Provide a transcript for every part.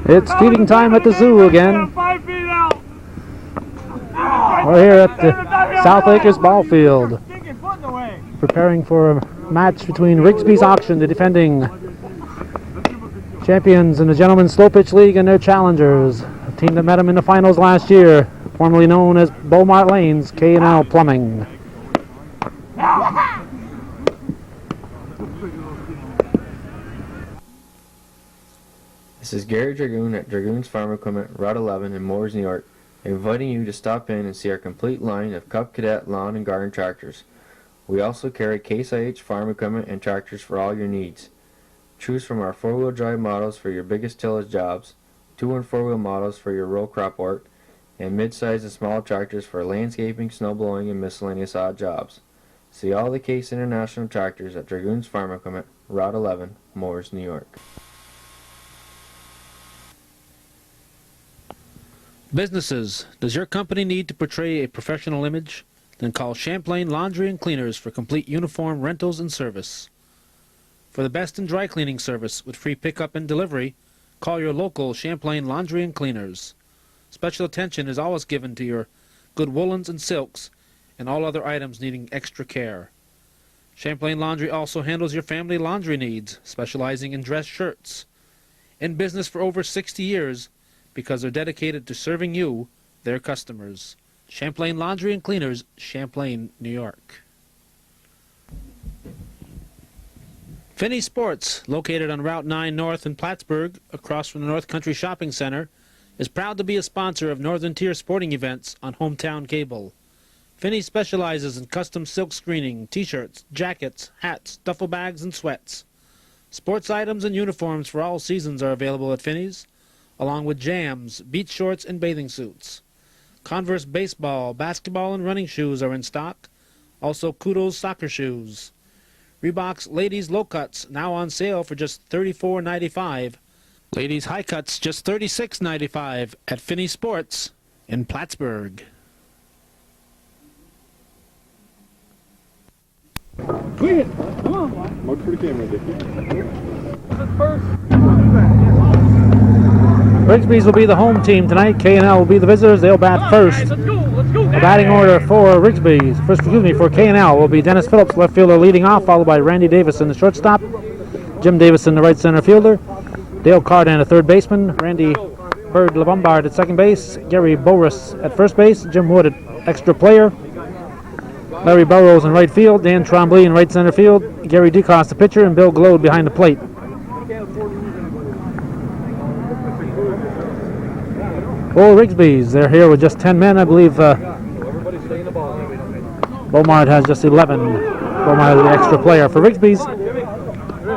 It's feeding time at the zoo again. We're here at the South Acres Ball Field, preparing for a match between Rigsbee's Auction, the defending champions in the Gentlemen's Slow Pitch League, and their challengers, a team that met them in the finals last year, formerly known as Beaumont Lanes, K&L Plumbing. This is Gary Dragoon at Dragoon's Farm Equipment, Route 11 in Moores, New York, inviting you to stop in and see our complete line of Cub Cadet lawn and garden tractors. We also carry Case IH farm equipment and tractors for all your needs. Choose from our 4-wheel drive models for your biggest tillage jobs, 2- and 4-wheel models for your row crop work, and mid-size and small tractors for landscaping, snow blowing, and miscellaneous odd jobs. See all the Case International tractors at Dragoon's Farm Equipment, Route 11, Moores, New York. Businesses, does your company need to portray a professional image? Then call Champlain Laundry and Cleaners for complete uniform rentals and service. For the best in dry cleaning service with free pickup and delivery, call your local Champlain Laundry and Cleaners. Special attention is always given to your good woolens and silks and all other items needing extra care. Champlain Laundry also handles your family laundry needs, specializing in dress shirts. In business for over 60 years, because they're dedicated to serving you, their customers. Champlain Laundry and Cleaners, Champlain, New York. Finney Sports, located on Route 9 North in Plattsburgh, across from the North Country Shopping Center, is proud to be a sponsor of Northern Tier sporting events on Hometown Cable. Finney specializes in custom silk screening, t-shirts, jackets, hats, duffel bags, and sweats. Sports items and uniforms for all seasons are available at Finney's, along with jams, beach shorts, and bathing suits. Converse baseball, basketball, and running shoes are in stock. Also Kudos soccer shoes. Reebok's ladies low cuts now on sale for just $34.95. Ladies high cuts just $36.95 at Finney Sports in Plattsburgh. Tweet it! Come on, boy. Look for the camera, Dickie. First. Rigsbee's will be the home team tonight. K&L will be the visitors. They'll bat first. Guys, let's go, The batting order for Rigsbee's, for K&L, will be Dennis Phillips, left fielder, leading off, followed by Randy Davison, the shortstop, Jim Davison, the right center fielder, Dale Cardan, the third baseman, Randy Bird LeBombard at second base, Gary Boris at first base, Jim Wood at extra player, Larry Burrows in right field, Dan Trombley in right center field, Gary DeCoste the pitcher, and Bill Glode behind the plate. For Rigsbee's, they're here with just 10 men. I believe Beaumont has just 11. Beaumont is the extra player. For Rigsbee's,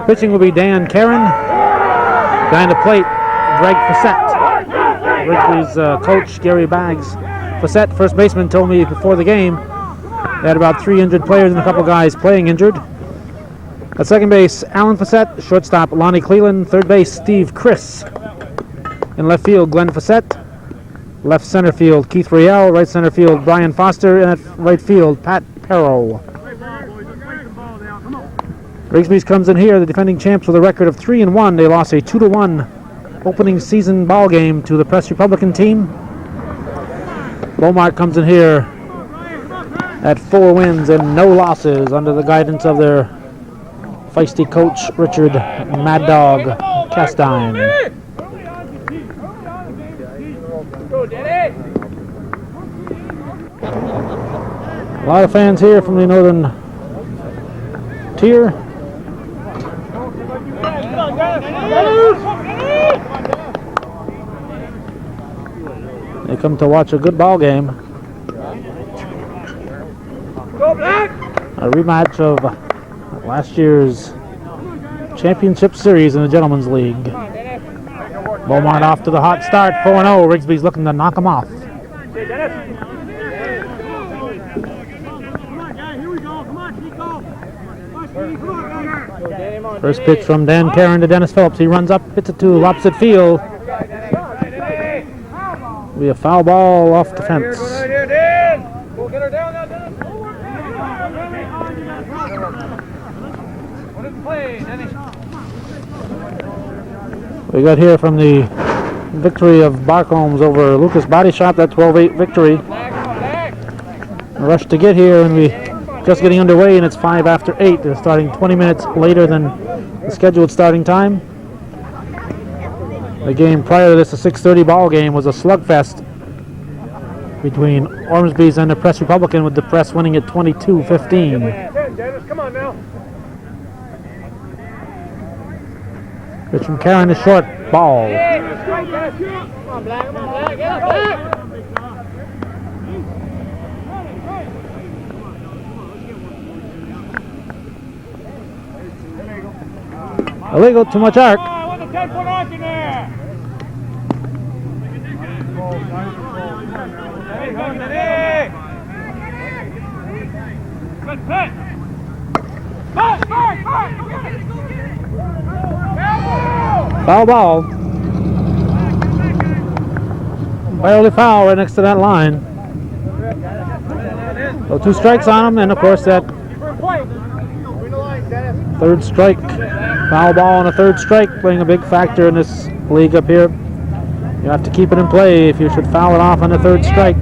pitching will be Dan Caron. Behind the plate, Greg Fassett. Rigsbee's coach, Gary Baggs. Fassett, first baseman, told me before the game they had about 3 injured players and a couple guys playing injured. At second base, Alan Fassett. Shortstop, Lonnie Cleland. Third base, Steve Chris. In left field, Glenn Fassett. Left center field, Keith Riel. Right center field, Brian Foster. And at right field, Pat Perro. Rigsbee's comes in here, the defending champs, with a record of 3-1. They lost a 2-1 opening season ball game to the Press Republican team. Beaumont comes in here at 4 wins and no losses under the guidance of their feisty coach, Richard Mad Dog Castine. A lot of fans here from the Northern Tier. They come to watch a good ball game. A rematch of last year's championship series in the Gentlemen's League. Beaumont off to the hot start, 4-0. Rigsbee's looking to knock them off. First pitch from Dan Caron to Dennis Phillips. He runs up, hits it to opposite field. Will be a foul ball off the fence. We got here from the victory of Barcombs over Lucas Body Shop, that 12-8 victory. A rush to get here, and we just getting underway, and it's 5 after 8. They're starting 20 minutes later than the scheduled starting time. The game prior to this, a 6:30 ball game, was a slugfest between Ormsby's and the Press Republican, with the Press winning at 22-15. Dennis, come on now. Pitch from Karen is short. Ball. Come on, Black. Come on, Black. Get up, Black. Illegal, too much arc. With a 10-foot arc in there. Good pitch. Foul ball. Barely foul right next to that line. So 2 strikes on him, and of course that third strike. Foul ball and a third strike playing a big factor in this league up here. You have to keep it in play. If you should foul it off on the third strike,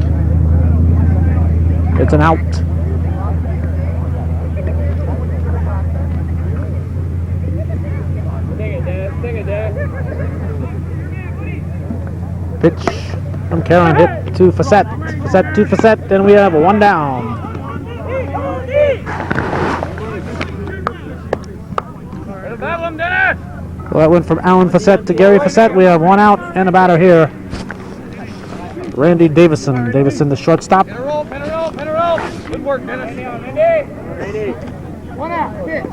it's an out. Pitch from Karen, hit to Facette. Facette to Facette, and we have a 1 down. Well, that went from Alan Facette to Gary Facette. We have 1 out and a batter here. Randy Davison. Davison, the shortstop. Pin a roll. Good work, Dennis. Randy. 1 out. Pitch.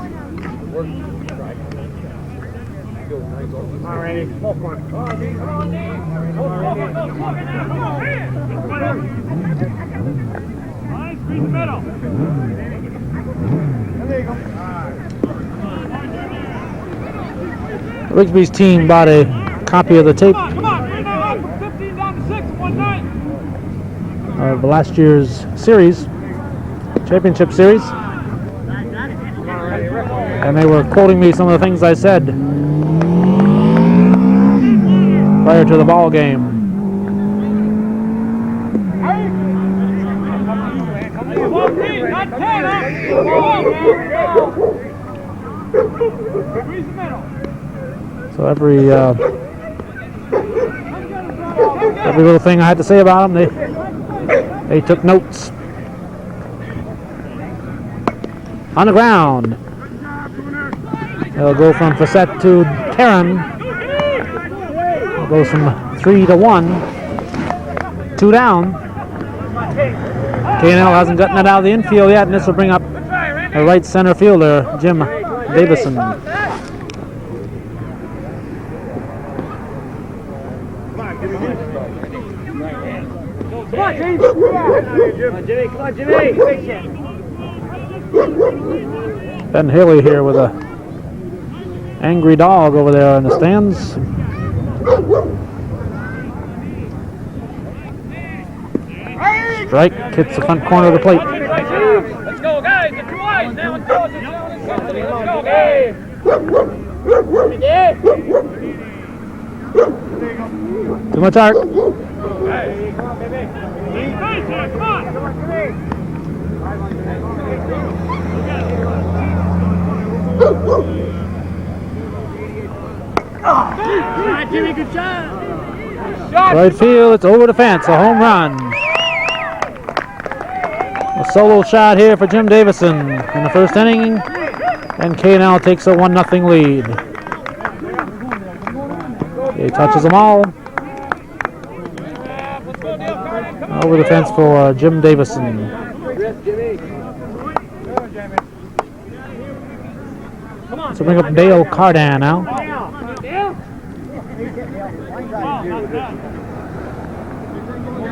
Come on, Randy. Come on, Rigsbee's team bought a copy of the tape of last year's series, championship series, and they were quoting me some of the things I said prior to the ball game. So every little thing I had to say about them, they took notes. On the ground. They'll go from Facette to Karen. It goes from 3 to 1. 2 down. K&L hasn't gotten it out of the infield yet, and this will bring up the right center fielder, Jim Davison. Come on, James. Come on, Jimmy. Ben Haley here with a angry dog over there in the stands. Strike hits the front corner of the plate. Let's go, guys. Get 2 eyes. Now let's go. Let's go, guys. Too much arc. Come on, baby. Come on. Jimmy, good shot. Right field, it's over the fence, a home run. A solo shot here for Jim Davison in the first inning, and K&L takes a 1-0 lead. He touches them all. Over the fence for Jim Davison. So bring up Dale Cardan now.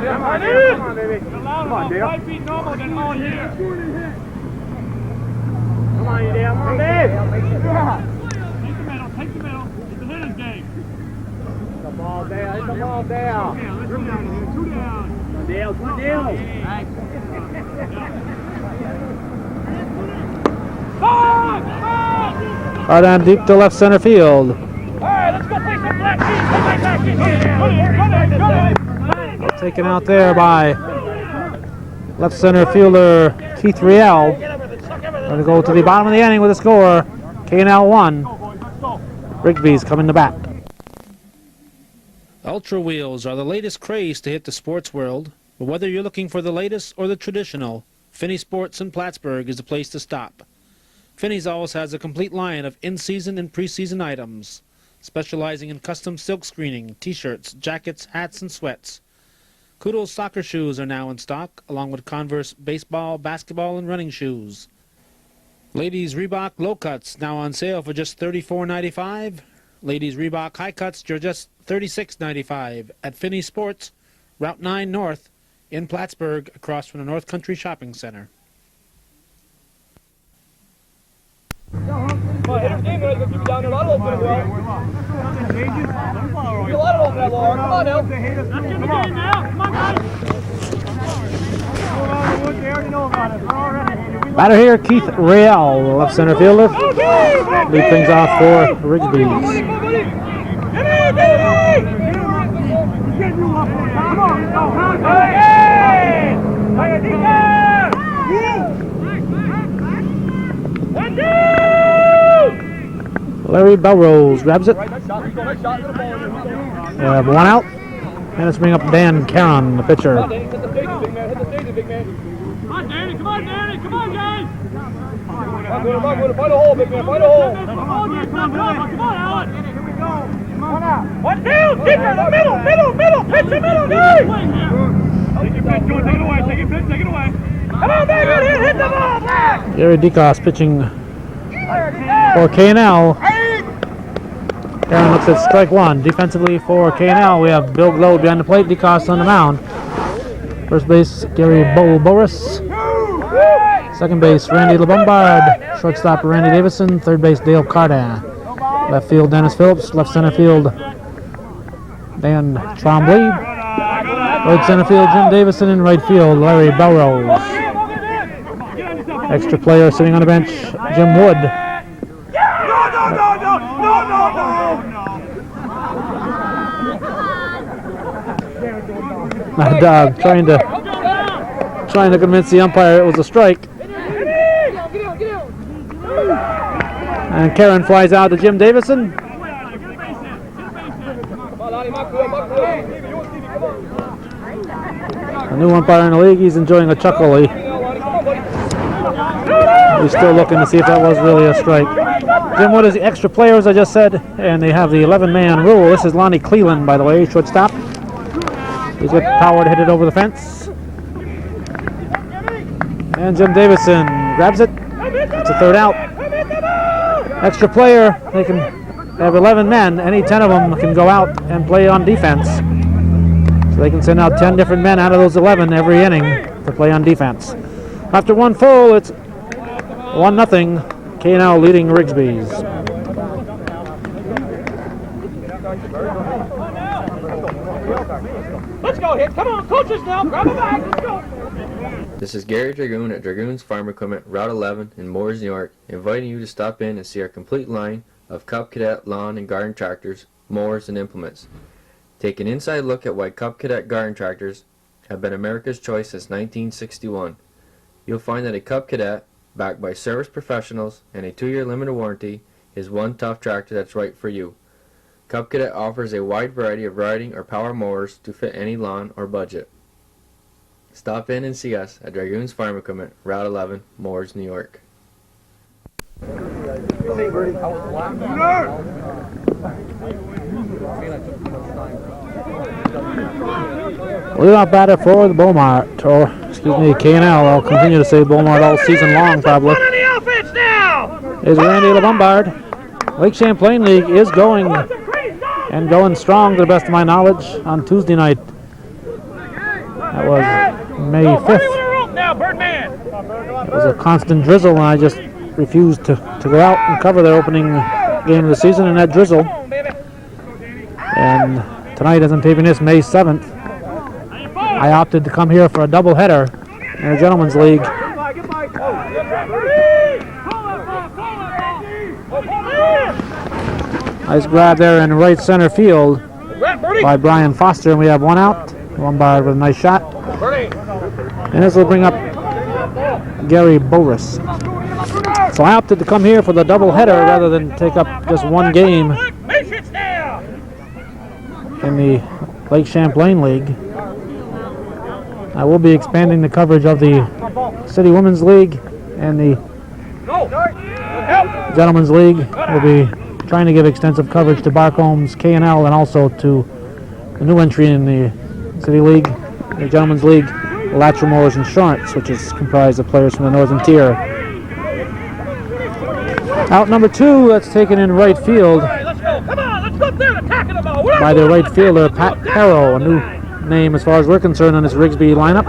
Come on, baby. Come on, Dale. 5 feet normal than all year. Come on, you Dale. Come on, babe. Take the middle. It's the hitter's game. It's the ball, Dale. It's the ball, Dale. Okay, let's go down here. 2 down. Come on, Dale. Come on, Dale. Cardan deep to left center field. All right, let's go play some black Taken out there by left center fielder Keith Riel. Going to go to the bottom of the inning with a score. K&L 1. Rigsbee's coming to bat. Ultra wheels are the latest craze to hit the sports world, but whether you're looking for the latest or the traditional, Finney Sports in Plattsburgh is the place to stop. Finney's always has a complete line of in-season and pre-season items, specializing in custom silk screening, t-shirts, jackets, hats, and sweats. Kudos soccer shoes are now in stock, along with Converse baseball, basketball, and running shoes. Ladies Reebok low cuts now on sale for just $34.95. Ladies Reebok high cuts for just $36.95 at Finney Sports, Route 9 North in Plattsburgh, across from the North Country Shopping Center. Batter here, Keith Riel, left center fielder. Lead things off for Rigsbee. Larry Belrose grabs it. One out. And let's bring up Dan Caron, the pitcher. Come on, Danny. Come on, Danny. Come on, guys. I'm going to find a hole, big man. Find a hole. Come on, Alan. Here we go. Come on out. 1, 2. Keep it in the middle. Pitch the middle, guys. Take your pitch, George. Take it away. Take it away. Come on, baby. Hit the ball back. Gary DeCoste pitching for K&L. Aaron looks at strike one. Defensively for K&L, we have Bill Glow behind the plate, DeCoste on the mound. First base, Gary Boris. Second base, Randy LeBombard. Shortstop, Randy Davison. Third base, Dale Cardin. Left field, Dennis Phillips. Left center field, Dan Trombley. Right center field, Jim Davison. In right field, Larry Belrose. Extra player sitting on the bench, Jim Wood. My dog trying to convince the umpire it was a strike. And Karen flies out to Jim Davison. A new umpire in the league, he's enjoying a chuckle. He's still looking to see if that was really a strike. Jim Wood is the extra player, as I just said, and they have the 11-man rule. This is Lonnie Cleland, by the way, shortstop. He's got power to hit it over the fence. And Jim Davison grabs it. It's a third out. Extra player, they can have 11 men. Any 10 of them can go out and play on defense. So they can send out 10 different men out of those 11 every inning to play on defense. After one full, it's 1-0. K&L leading Rigsbee's. Let's go, hit. Come on, coaches now. Grab it back. Let's go. This is Gary Dragoon at Dragoon's Farm Equipment, Route 11 in Moores, New York, inviting you to stop in and see our complete line of Cub Cadet lawn and garden tractors, mowers, and implements. Take an inside look at why Cub Cadet garden tractors have been America's choice since 1961. You'll find that a Cub Cadet, backed by service professionals and a 2-year limited warranty, is one tough tractor that's right for you. Cub Cadet offers a wide variety of riding or power mowers to fit any lawn or budget. Stop in and see us at Dragoon's Farm Equipment, Route 11, Moores, New York. Leadoff batter for the Beaumont, or excuse me, K&L. I'll continue to say Beaumont all season long, probably. Is Randy LeBombard. Lake Champlain League is going strong, to the best of my knowledge, on Tuesday night. That was May 5th. It was a constant drizzle, and I just refused to go out and cover the opening game of the season in that drizzle. And tonight, as I'm taping this, May 7th, I opted to come here for a doubleheader in a gentleman's league. Nice grab there in right center field. by Brian Foster, and we have one out. Lombard with a nice shot. And this will bring up Gary Boris. So I opted to come here for the doubleheader rather than take up just one game in the Lake Champlain League. I will be expanding the coverage of the City Women's League and the Gentlemen's League. We'll be trying to give extensive coverage to Barcomb's K&L and also to the new entry in the City League, the Gentlemen's League, Latrimores Insurance, which is comprised of players from the Northern Tier. Out number 2, that's taken in right field by the right fielder, Pat Harrow, a new name as far as we're concerned on this Rigsbee lineup.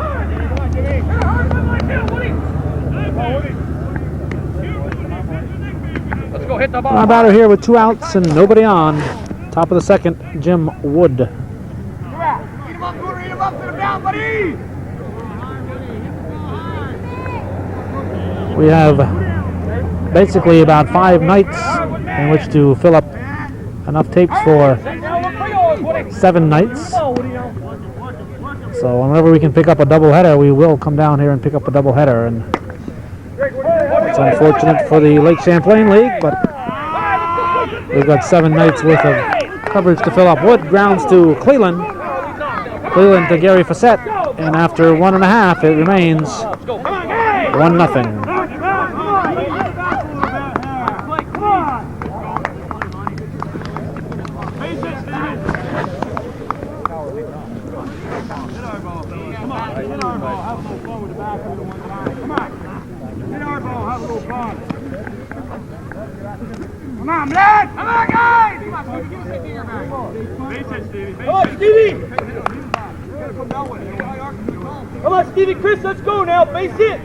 Our batter here with 2 outs and nobody on. Top of the second, Jim Wood. We have basically about 5 nights in which to fill up enough tapes for 7 nights. So whenever we can pick up a doubleheader, we will come down here and pick up a doubleheader. And it's unfortunate for the Lake Champlain League, but we've got 7 nights worth of coverage to fill up. Wood grounds to Cleland. Cleland to Gary Facette, and after 1.5, it remains 1-0. Come on, Blake! Come on, guys! Come on, Stevie! Come on, Stevie, Chris, let's go now. Base hit.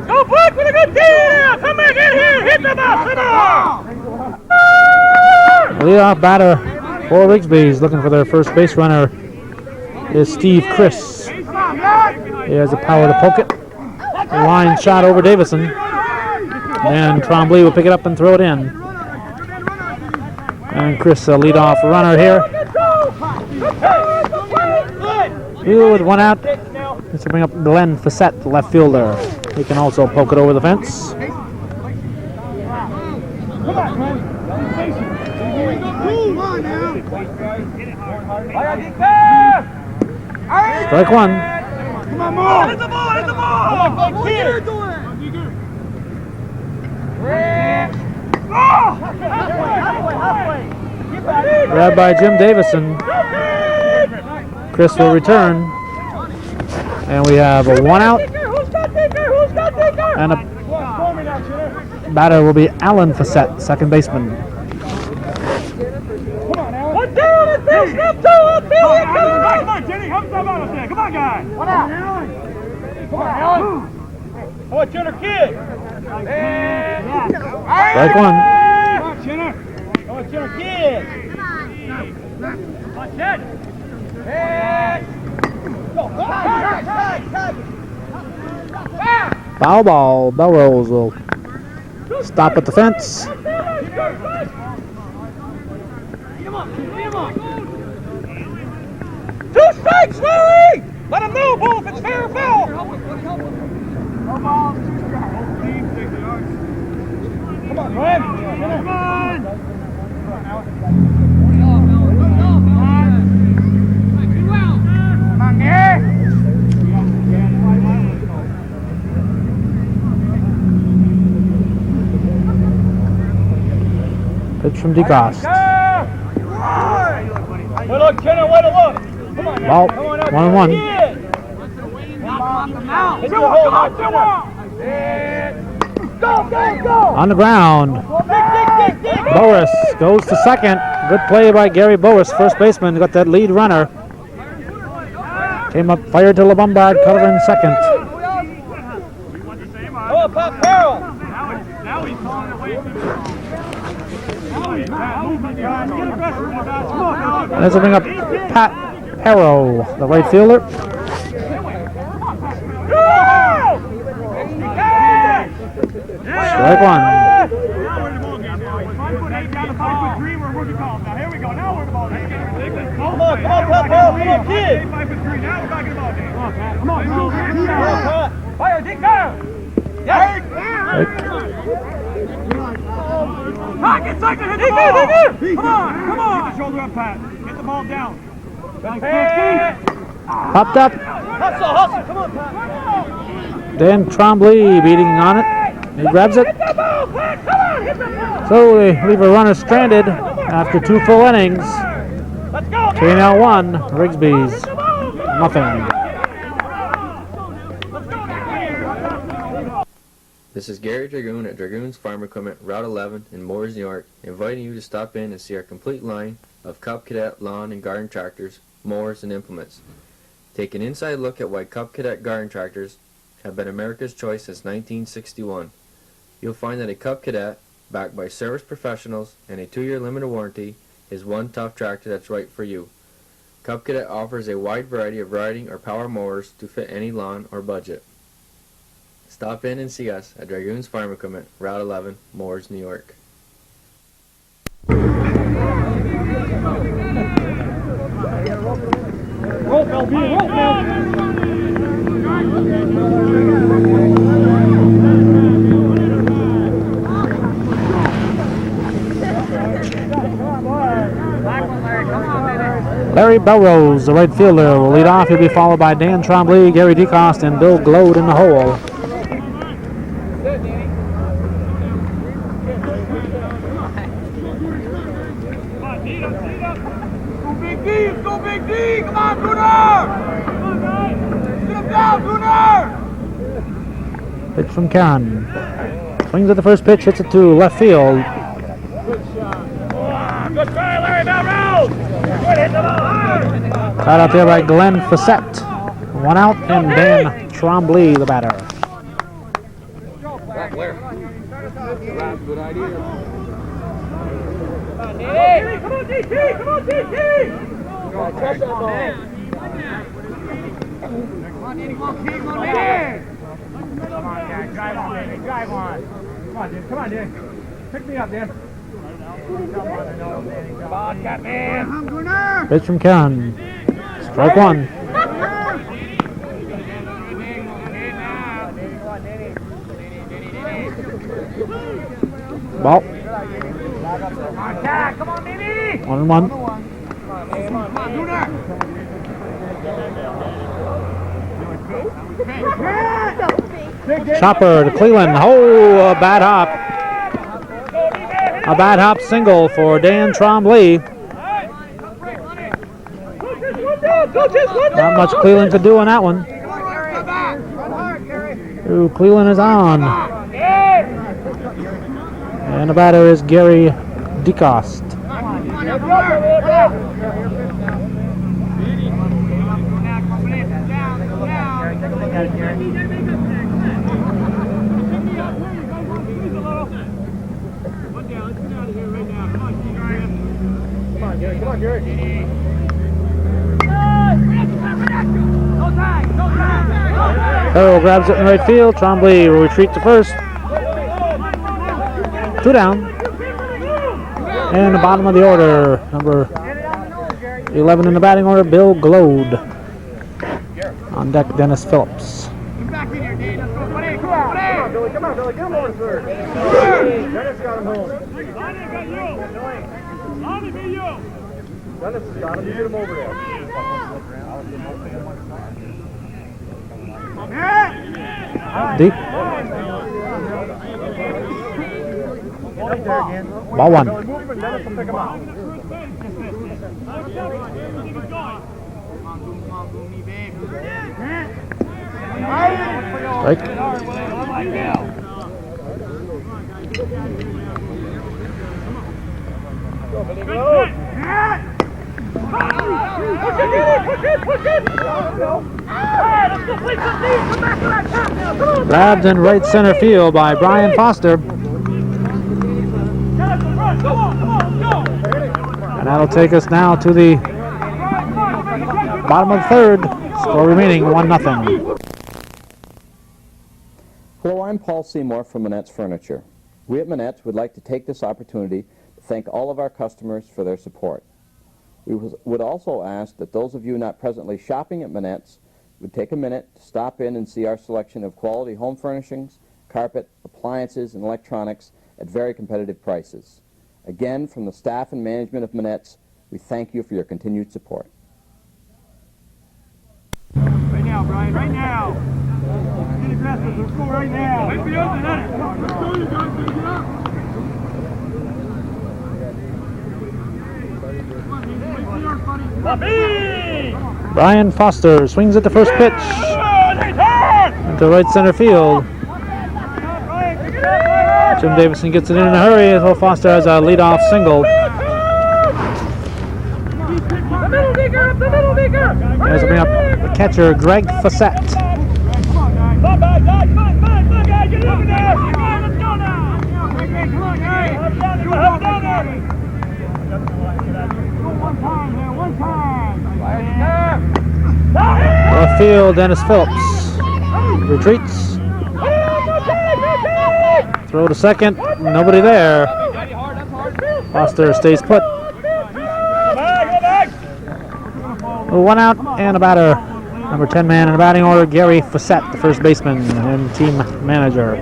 Go, Blake, with a good team! Come back in here! Hit the ball! Come on! Leadoff batter for Rigsbee is looking for their first base runner is Steve Chris. He has the power to poke it. A line shot over Davison. And Trombley will pick it up and throw it in. And Chris, a leadoff runner here. Here with 1 out. This will bring up Glenn Facette, the left fielder. He can also poke it over the fence. Strike 1. Come on, Mo! Hit the ball! Hit the ball! Come on, what are you doing? Halfway! Grabbed by Jim Davison. Chris will return. And we have a 1 out. And a batter will be Alan Facette, second baseman. One down, it's Bill, snap 2, it's Bill, it's Bill! Come on, Jenny, help them out up there. Come on, guys. 1 out. Come on, Alan. Oh, it's Jenner Kid. Strike 1. Come on, Jenner. Oh, it's Jenner Kid. Come on, Ted. Foul ball. Belrose will stop at the fence. Two strikes, Larry! Let him know, Bull, if it's fair or foul. No balls, 2 strikes. Come on, Glenn. Come on. Come on, Gary. Pitch from DeGost. Way to look, Jenner, way to look. Come on now. Ball, Come on up. 1-1. Hit the hole, Go, go, go. On the ground. Dig. Boris goes to second. Good play by Gary Boris, first baseman. Got that lead runner. Came up, fired to LeBombard, covering second. Oh, Pop Carroll. And this will bring up Pat Harrow, the right fielder. Strike one. Now we're in the ball game now. 5'8" down to 5'3", we're working calls. Now here we go. Now we're in the ball game. Come on, kid. 5'3", now we're back in the ball game. Come on. Fire, Dick, go. Yes. Get cycle, hit the ball. Come on. Get the shoulder up, Pat. Get the ball down. Popped up. Hustle. Come on, Pat. Dan Trombley beating on it. He grabs it. Hit the ball, Pat. Come on. Hit the ball. So they leave a runner stranded after 2 full innings. Let's go. K-Now 1, Rigsbee's nothing. This is Gary Dragoon at Dragoon's Farm Equipment, Route 11 in Moores, New York, inviting you to stop in and see our complete line of Cub Cadet lawn and garden tractors, mowers, and implements. Take an inside look at why Cub Cadet garden tractors have been America's choice since 1961. You'll find that a Cub Cadet, backed by service professionals and a 2-year limited warranty, is one tough tractor that's right for you. Cub Cadet offers a wide variety of riding or power mowers to fit any lawn or budget. Stop in and see us at Dragoon's Farm Equipment, Route 11, Moores, New York. Roll, Bell, roll, Bell. Larry Belrose, the right fielder, will lead off. He'll be followed by Dan Trombley, Gary DeCoste, and Bill Glode in the hole. Go Big D! Come on, Gunnar! Sit him down, Gunnar! Pitch from Karen. Swings at the first pitch, hits it to left field. Good try, Larry Melrose! Good hit the ball hard! Caught out there by Glenn Fassett. 1 out, and Dan Trombley, the batter. Good idea. Come on, DT! Come on, DT! Touch that ball. Come on, Danny. Come on, King. Come on, Danny. Come on, Dad. Drive on, Danny. Drive on. Come on, Dan. Come on, Dan. Pick me up, Dan. Come on, Catman. Pitch from Karen. Strike one. Ball. Come on, baby. 1-1. Come on, Gunnar. Chopper to Cleveland. Oh, a bad hop. A bad hop single for Dan Trombley. Not much Cleveland could do on that one. Ooh, Cleveland is on. And the batter is Gary DeCoste. Come on, Gary. Farrell grabs it in right field. Trombley will retreat to first. 2 down. And the bottom of the order, number 11 in the batting order, Bill Glode. On deck, Dennis Phillips. Back in here, Dean. Come on, Billy. Come on, Billy. Get him over third. Dennis got him home. Lonnie got you. Lonnie be you. Dennis has got him. You get him over there. Deep. Ball 1. Dennis will pick him out. Strike. Grabbed in right center field by Brian Foster. And that'll take us now to the bottom of the third. Score remaining 1-0. Hello, I'm Paul Seymour from Manette's Furniture. We at Manette's would like to take this opportunity to thank all of our customers for their support. We would also ask that those of you not presently shopping at Manette's would take a minute to stop in and see our selection of quality home furnishings, carpet, appliances, and electronics at very competitive prices. Again, from the staff and management of Manette's, we thank you for your continued support. Right now, Brian, right now. Get aggressive, let's go right now. Wait for you open it. Come on, let's go, you guys, take it up. Brian Foster swings at the first pitch into right center field. Jim Davison gets it in a hurry as Foster has a leadoff single. The middle digger, up the middle digger. As we bring up the catcher, Greg Fassett. Come on, guys, come on, guys, come on, get it over there. Come on, let's go now. Come on, guys. Have it down there. One time there, one time. Left field, Dennis Phillips retreats. Throw to second, nobody there. Foster stays put. One out and a batter. Number 10 man in the batting order, Gary Fassett, the first baseman and team manager.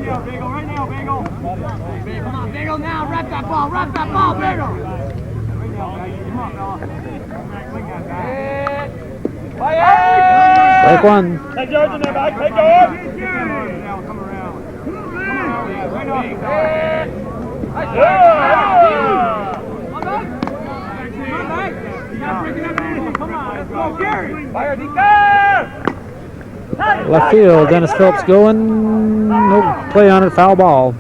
Bagel now, wrap that ball, Bagel. Strike one. Take George in there, back. Take George. Come around. Left field, Dennis Phillips going. No play on it, foul ball.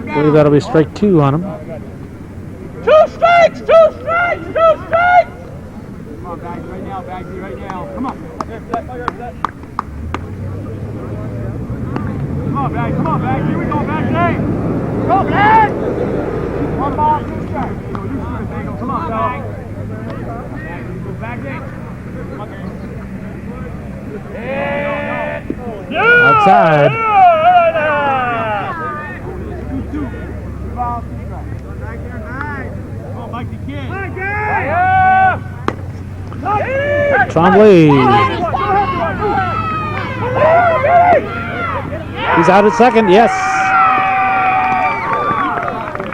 I believe that'll be strike two on him. Two strikes! Come on, Bagsy, right now, Come on. Come on, Bagsy. Here we go, Bagsy. Go, Black! One ball, two strikes. Come on, Bagsy. Go, Bagsy. Outside. Trombley. He's out at second, yes.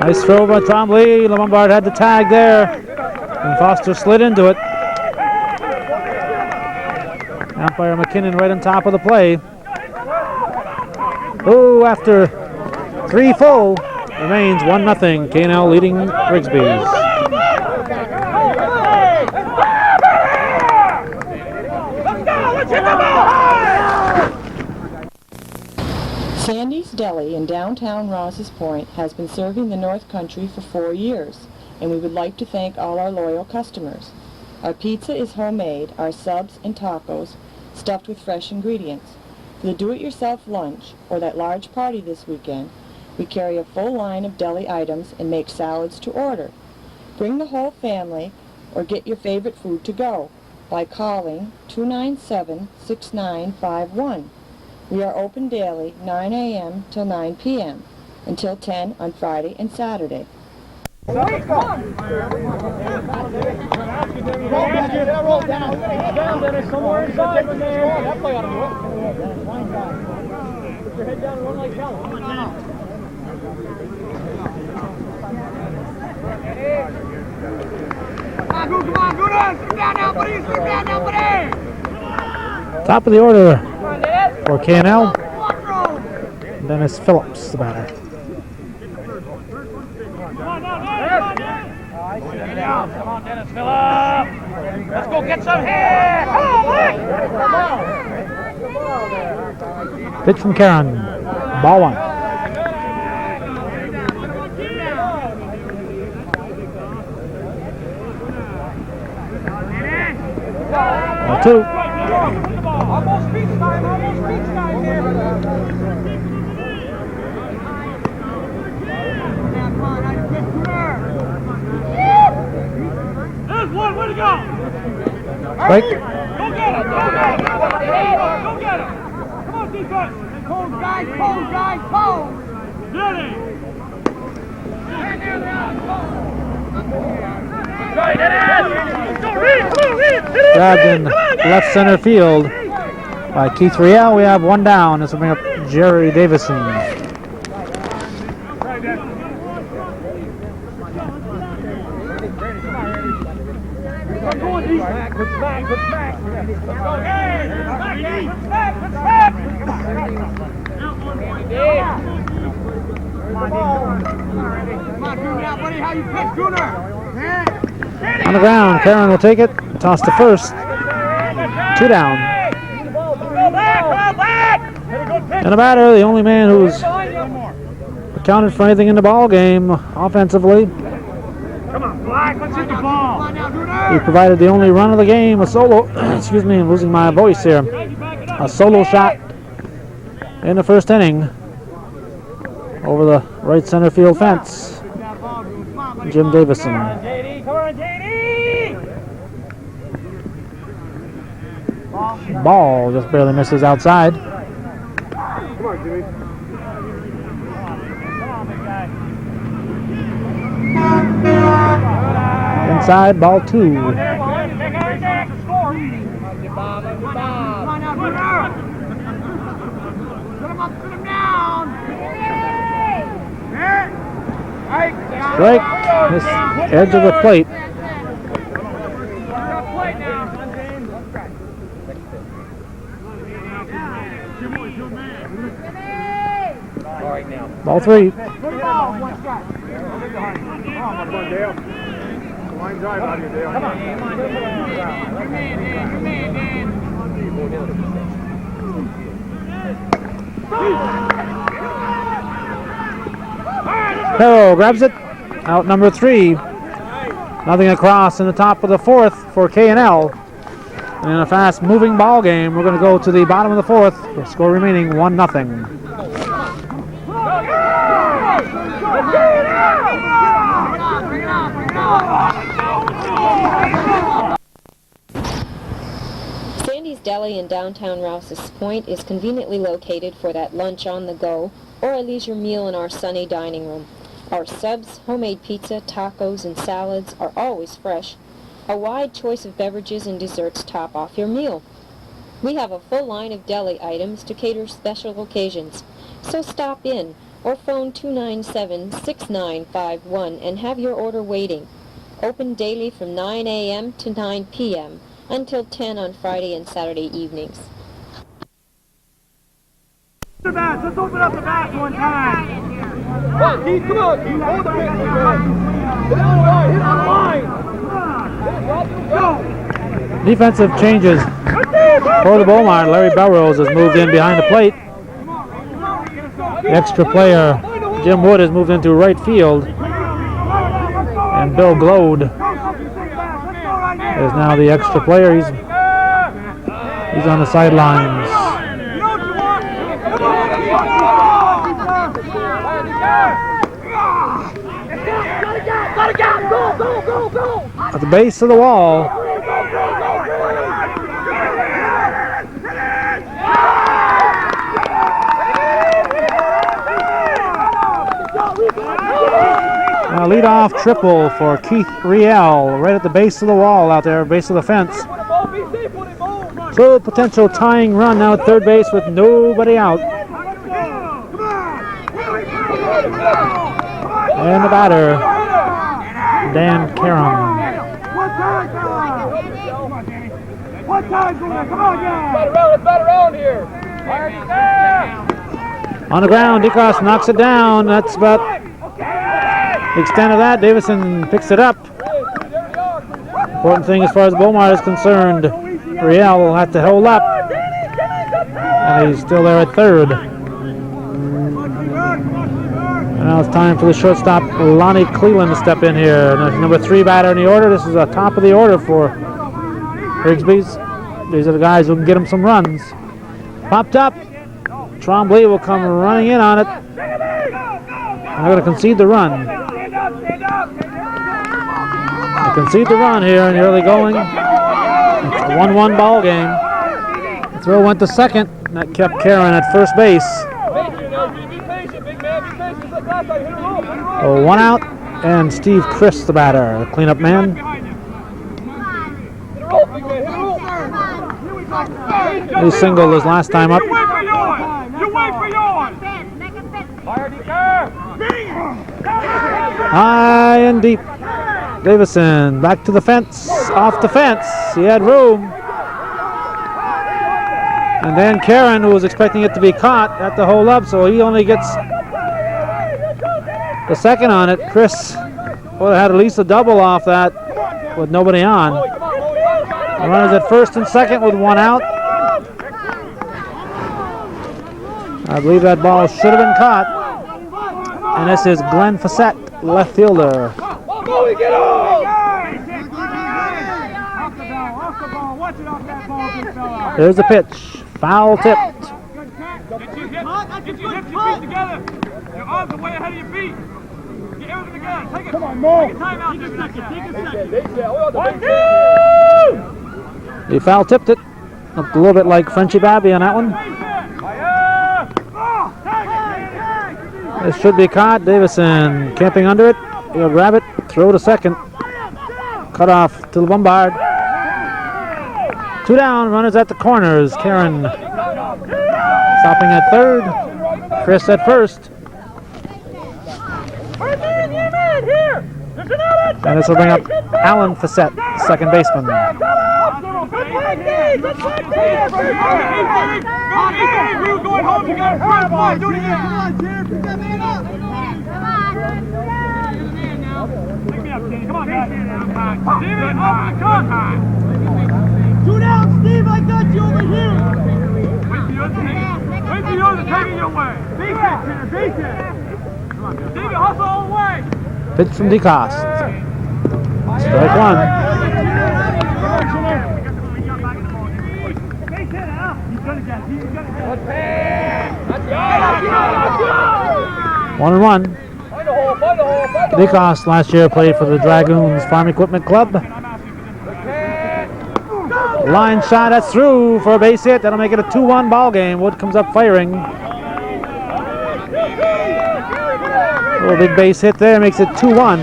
Nice throw by Trombley. Lombard had the tag there. And Foster slid into it. Umpire McKinnon right on top of the play. Oh, after 3 full, remains 1-0. K&L leading Rigsbee's. Sandy's Deli in downtown Rouse's Point has been serving the North Country for 4 years, and we would like to thank all our loyal customers. Our pizza is homemade, our subs and tacos stuffed with fresh ingredients. For the do-it-yourself lunch or that large party this weekend, we carry a full line of deli items and make salads to order. Bring the whole family or get your favorite food to go by calling 297-6951. We are open daily 9 a.m. till 9 p.m. until 10 on Friday and Saturday. Roll down, Dennis, somewhere inside from there. That play ought to do it. Put your head down and run like hell. Come on, go down. Sit down now, buddy. Top of the order for K&L. Dennis Phillips, the batter. Come on, Dennis Phillips. Let's go get some hits. Pitch from Karen. Ball one. Ball two. Almost beach time here. There's one, way to go! Strike. Go get it! Cold, guys, cold, guys, cold! Ready! Right, hit it! Go, Reed! Come on, Reed! Hit it! Grabbed in left center field by Keith Riel. We have one down. This will bring up Jerry Davison. Good smack, good smack. Okay, good smack, good smack. Come on, Gunnar, buddy, how you pitch, Gunnar? On the ground, Karen will take it. Toss to first. 2 down. Go back! And the batter, the only man who's accounted for anything in the ball game offensively. Come on, Black, let's hit the ball. Come on now, Gunnar. He provided the only run of the game, a solo. Excuse me, I'm losing my voice here. A solo shot in the first inning over the right center field fence. Jim Davison. Come on, JD! Ball just barely misses outside. Come on, Jimmy. Come on, big guy. Inside, ball 2. Come on now, Gunnar. Put him up, put him down. Strike, this edge of the plate. Ball 3. Come on, Dale. Line drive out here, Dale. Come on. Your man, Dan. Harrell grabs it. Out number 3. Nothing across in the top of the 4th for K&L. And in a fast-moving ball game, we're going to go to the bottom of the 4th. The score remaining 1-0. Sandy's Deli in downtown Rouse's Point is conveniently located for that lunch on the go or a leisure meal in our sunny dining room. Our subs, homemade pizza, tacos, and salads are always fresh. A wide choice of beverages and desserts top off your meal. We have a full line of deli items to cater special occasions. So stop in or phone 297-6951 and have your order waiting. Open daily from 9 a.m. to 9 p.m. until 10 on Friday and Saturday evenings. The bats, let's open up the bats one time. Come on, Keith, come on, Keith, hold the pitch. Hit on the line, hit on the line. Go. Defensive changes for the Beaumont. Larry Belrose has moved in behind the plate. The extra player, Jim Wood, has moved into right field. And Bill Glode is now the extra player. He's on the sidelines. At the base of the wall. A leadoff triple for Keith Riel right at the base of the wall out there, base of the fence. So potential tying run now at third base with nobody out. And the batter, Dan Karam. One time, come on, guys. It's better around here. On the ground, DeCross knocks it down. That's about the extent of that. Davison picks it up. Important thing as far as Beaumont is concerned, Riel will have to hold up. And he's still there at third. And now it's time for the shortstop, Lonnie Cleland, to step in here. Number 3 batter in the order. This is the top of the order for Rigsbee's. These are the guys who can get him some runs. Popped up. Trombley will come running in on it. They're going to concede the run. They concede the run here in the early going. It's a 1-1 ball game. The throw went to second. and that kept Karen at first base. Be patient, big man. Be patient. Just like last time. Hit a rope. Hit a rope. So 1 out, and Steve Chris, the batter, the cleanup man. Hit a rope, big man. Hit a rope. He singled his last time up. You wait for yours. You wait for yours. Fire decar. High and deep. Davison back to the fence, off the fence. He had room. And then Karen, who was expecting it to be caught, had to hold up, so he only gets the second on it. Chris would have had at least a double off that with nobody on. The runners at first and second with 1 out. I believe that ball should have been caught. And this is Glenn Fassett, left fielder. Get on! There's the pitch. Foul tipped. Get your hips together. Your arms are way ahead of your feet. Get everything together. Take it. Come on, Mo. Take a timeout. Take a second. He foul tipped it. Looked a little bit like Frenchie Babby on that one. This should be caught. Davison camping under it. He'll grab it, throw to second. Cut off to the Lombard. 2 down, runners at the corners. Karen stopping at third. Chris at first. And this will bring up Alan Fassett, second baseman. Come on, guys. Two down, Steve. I got you over here. Wait for yours to take it your way. Beat it. Steve, hustle all the way. Pitch from DeCoste. Strike 1. 1-1. DeCoste last year played for the Dragoons Farm Equipment Club. Line shot, that's through for a base hit. That'll make it a 2-1 ball game. Wood comes up firing. A little big base hit there, makes it 2-1.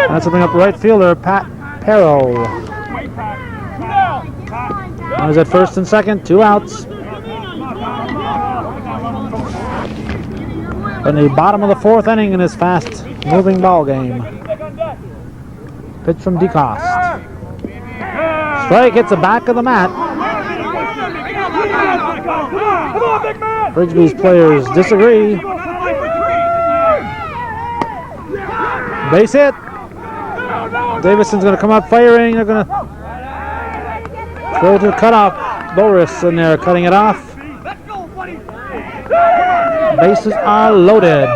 That's something up right fielder, Pat Perro. Runners at first and second, 2 outs. In the bottom of the 4th inning in this fast-moving ball game. Pitch from DeCoste. Strike hits the back of the mat. Rigsbee's players disagree. Base hit. Davison's going to come up firing. They're going to throw to the cutoff. Boris in there cutting it off. Bases are loaded.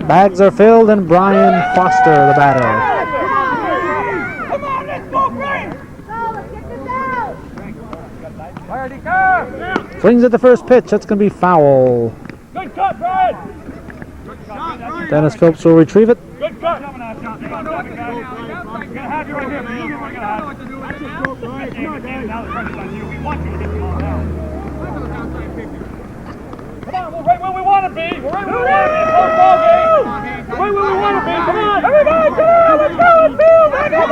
Bags are filled, and Brian Foster, the batter. Come on, let's go, Brian. Swings at the first pitch. That's going to be foul. Good cut, Brian. Dennis Phillips will retrieve it. Good cut. Gonna have you right here. We're gonna have you. Now the pressure's on you. We want you to get the ball now. Come on, we're right where we want to be. We're right where we want to be. Close ball game. We're right where we want to be. Come on, everybody, come on. Let's go. Let's build. Back up.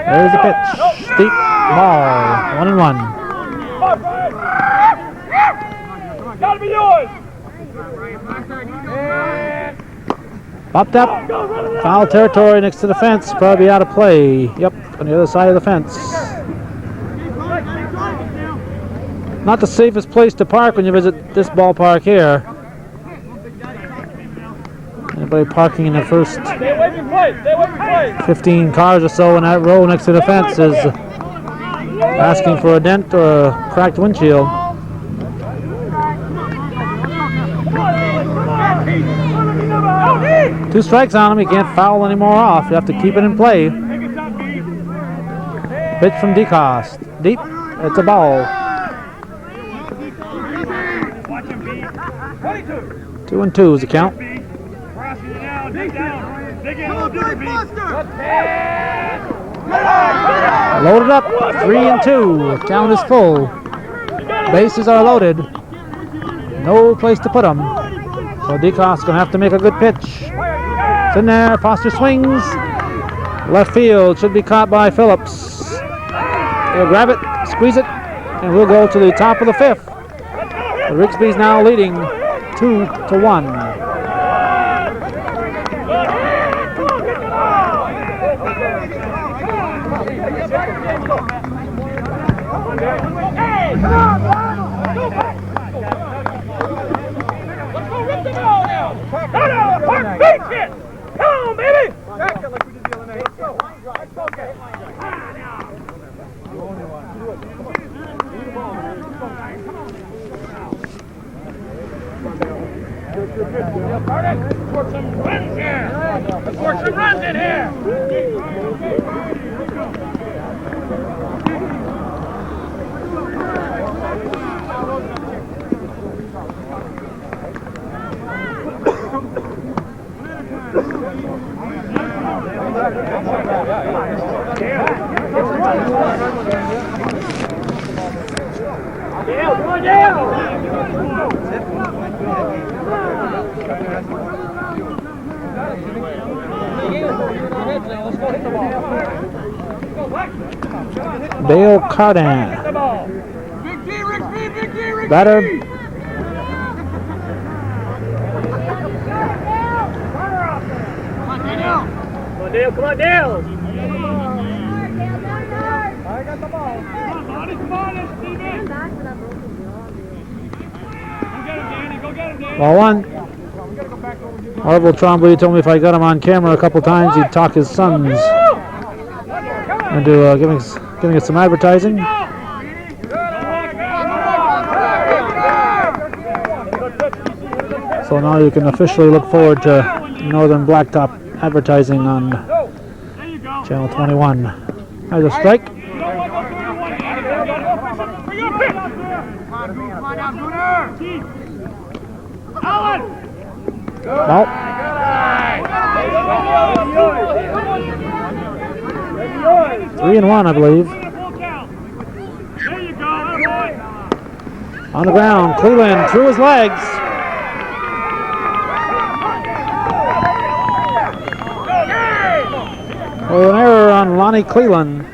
There's the pitch. Deep ball. 1-1. Gotta be yours. Popped up. Foul territory next to the fence. Probably out of play. Yep, on the other side of the fence. Not the safest place to park when you visit this ballpark here. Anybody parking in the first 15 cars or so in that row next to the fence is asking for a dent or a cracked windshield. Two strikes on him. He can't foul any more off. You have to keep it in play. Pitch from DeCoste. Deep. It's a ball. 2-2 is the count. Dig down. Dig in a little deeper, Pete. Loaded up, 3-2. Count is full. Bases are loaded. No place to put them. So Decoff's going to have to make a good pitch. It's in there. Foster swings. Left field should be caught by Phillips. He'll grab it, squeeze it, and we'll go to the top of the fifth. The Rigsbee's now leading 2-1. Come on, baby! Let's work some runs here! Let's work some runs in here! Dale Cardan. Batter. Come on, Dale! I got the ball. Come on, Steven! Go get him, Danny. Ball one. Orville Trombley told me if I got him on camera a couple times, he'd talk his sons into giving us some advertising. So now you can officially look forward to Northern Blacktop advertising on Channel 21. There's a strike. Ball. 3-1, I believe. On the ground, Cleveland through his legs. Oh, an error on Lonnie Cleveland.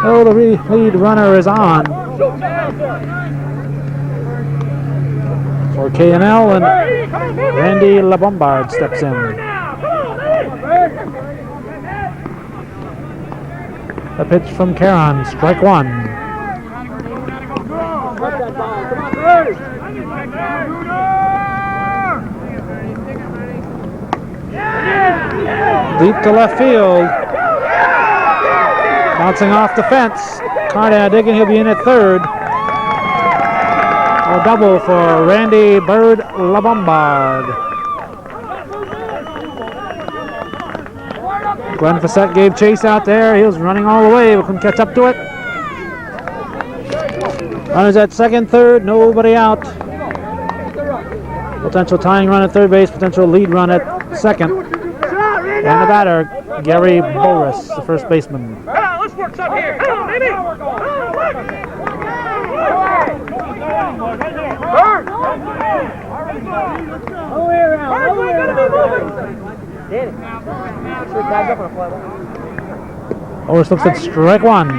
Oh, the lead runner is on for K&L, and Randy LaBombard steps in. A pitch from Caron, strike one. Deep to left field. Bouncing off the fence. Cardan digging, he'll be in at third. A double for Randy Bird LaBombard. Glenn Facette gave chase out there. He was running all the way, but couldn't catch up to it. Runners at second, third, nobody out. Potential tying run at third base, potential lead run at second. And the batter, Gary Boris, the first baseman. Let's work some here. Come on, baby. Bird! All the way around. All the way around. Boris looks at strike one.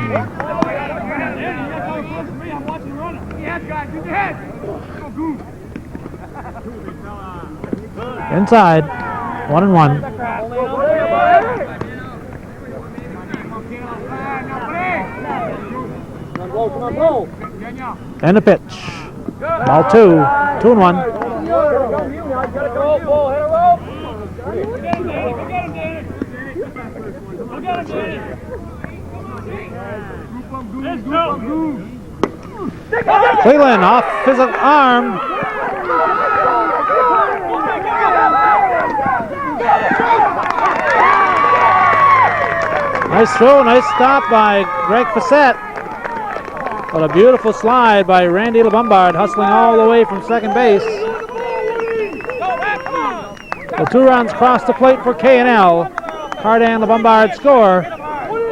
Inside, 1-1. And a pitch. Ball two. 2-1. Cleveland off his arm. Nice throw, nice stop by Greg Facette. What a beautiful slide by Randy LeBombard, hustling all the way from second base. The 2 runs cross the plate for K&L. Cardan LeBombard score.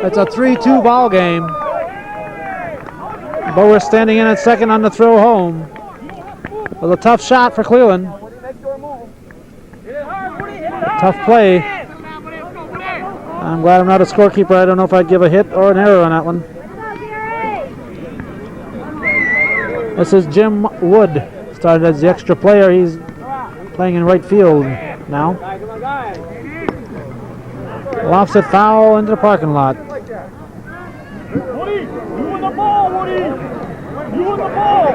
It's a 3-2 ball game. Bower standing in at second on the throw home. With a tough shot for Cleveland. Tough play. I'm glad I'm not a scorekeeper. I don't know if I'd give a hit or an error on that one. This is Jim Wood. Started as the extra player. He's playing in right field now. Lofts it foul into the parking lot. Woody, you in the ball, Woody. You in the ball.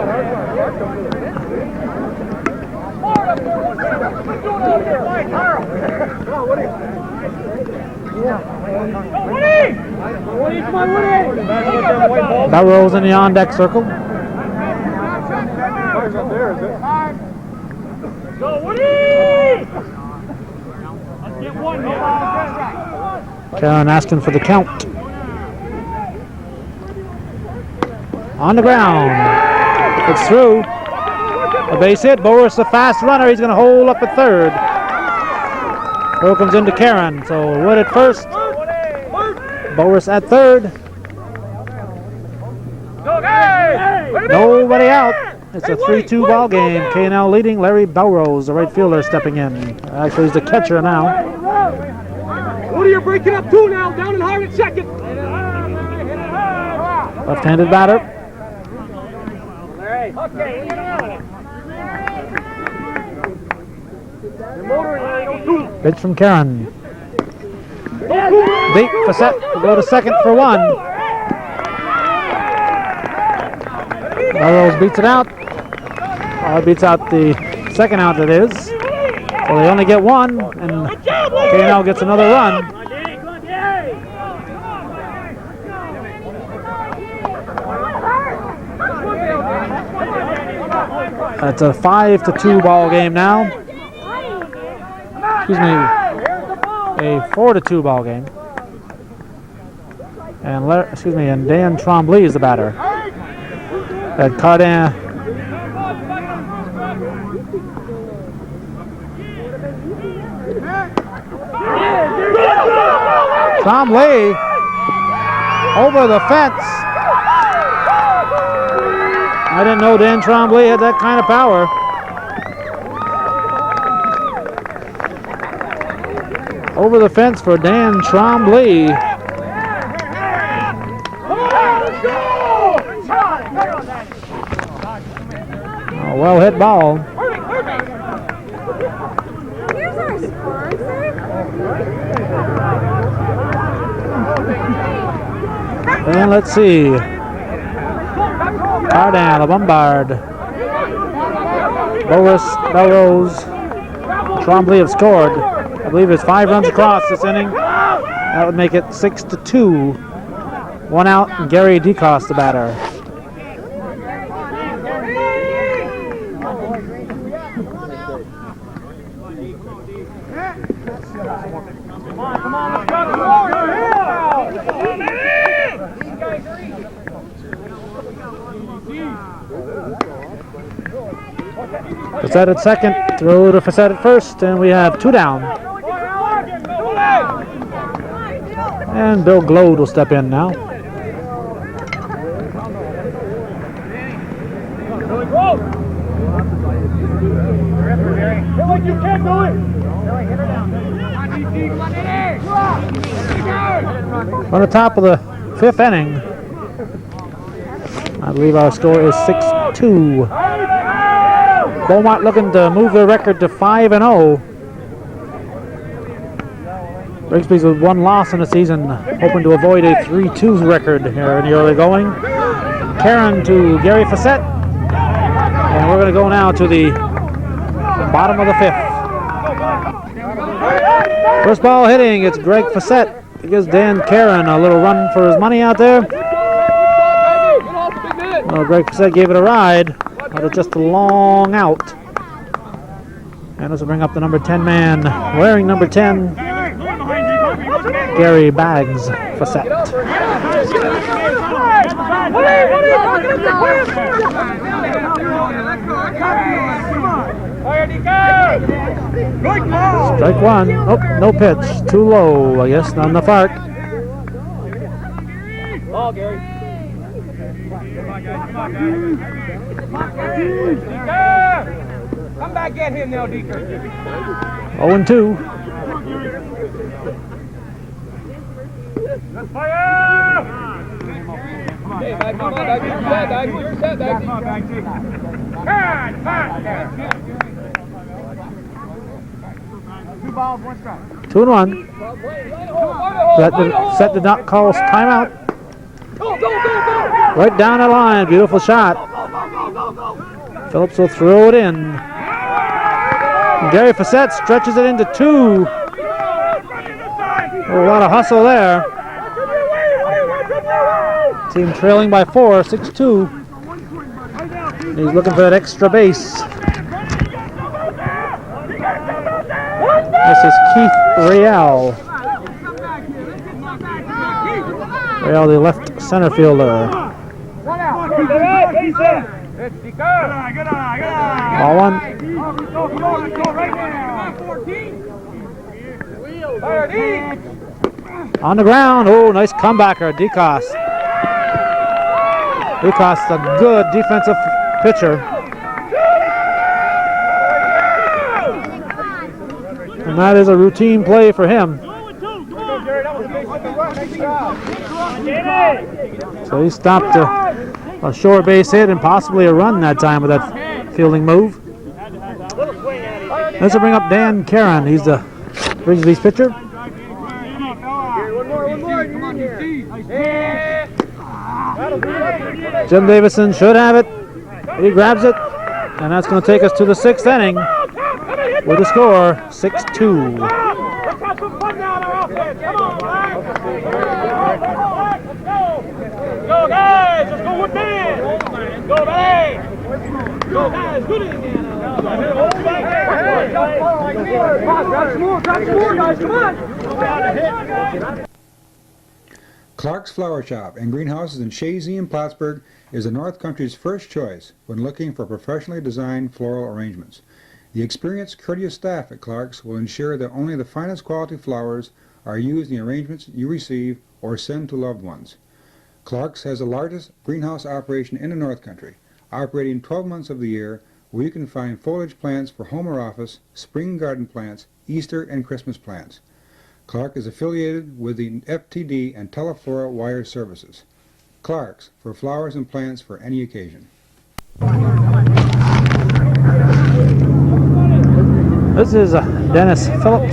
Woody, come on, Woody. Belrose in the on-deck circle. Go, Woody. Let's get one here. Karen asking for the count. On the ground. It's through. A base hit. Boris, a fast runner. He's going to hold up at third. Throw comes into Karen. So Wood at first. Boris at third. Nobody out. It's a 3-2 ball game. K&L leading. Larry Belrose, the right fielder, stepping in. Actually, he's the catcher now. Woody, you're breaking up 2 now. Down and hard at second. Left-handed batter. Pitch from Karen. Deep. Facette will go to second for 1. Belrose beats it out. Beats out the second out, it is. So they only get 1, and K&L gets another run. It's a 5-2 ball game now. Excuse me, a 4-2 ball game. And and Dan Trombley is the batter. At Cardan. Trombley over the fence. I didn't know Dan Trombley had that kind of power. Over the fence for Dan Trombley. A well hit ball. And let's see. Cardan, LeBombard, Boris, Belrose, Trombley have scored. I believe it's 5 runs across this inning. That would make it 6-2. 1 out, and Gary DeCoste the batter. Facette at second, throw to Facette at first, and we have 2 down. And Bill Glode will step in now. On the top of the 5th inning, I believe our score is 6-2. Beaumont looking to move their record to 5-0. Rigsbee's with 1 loss in the season, hoping to avoid a 3-2 record here in the early going. Karen to Gary Facette. And we're going to go now to the bottom of the 5th. First ball hitting, it's Greg Facette. It gives Dan Karen a little run for his money out there. Well, Greg Facette gave it a ride, but it's just a long out. And this will bring up the number 10 man, wearing number 10. Gary Bags Facet. Strike one. Oh, no pitch. Too low, I guess. Not enough arc. Ball, Gary. Come back, get him now, Deeker. 0-2. Let's fire! Hey, back, come on, back. You're set, back. You're set, back. Come on, back. Two balls, one strike. 2-1. Set did not call timeout. Go, go, go, go! Right down the line. Beautiful shot. Phillips will throw it in. And Gary Facet stretches it into 2. A lot of hustle there. Team trailing by 4, 6-2. He's looking for that extra base. This is Keith Real. Real, the left center fielder. Ball one. On the ground. Oh, nice comebacker, DeCoste. DeCoste, a good defensive pitcher. And that is a routine play for him. So he stopped a short base hit and possibly a run that time with that fielding move. This will bring up Dan Caron. He's the Rigsbee's pitcher. Jim Davison should have it. He grabs it, and that's going to take us to the 6th inning with a score 6-2. Go guys, let's go with Dan. Go guys. Go guys, good again. Grab some more guys, come on. Clark's Flower Shop and Greenhouses in Chazy and Plattsburgh is the North Country's first choice when looking for professionally designed floral arrangements. The experienced, courteous staff at Clark's will ensure that only the finest quality flowers are used in the arrangements you receive or send to loved ones. Clark's has the largest greenhouse operation in the North Country, operating 12 months of the year, where you can find foliage plants for home or office, spring garden plants, Easter and Christmas plants. Clark is affiliated with the FTD and Teleflora wire services. Clark's, for flowers and plants for any occasion. This is Dennis Phillips.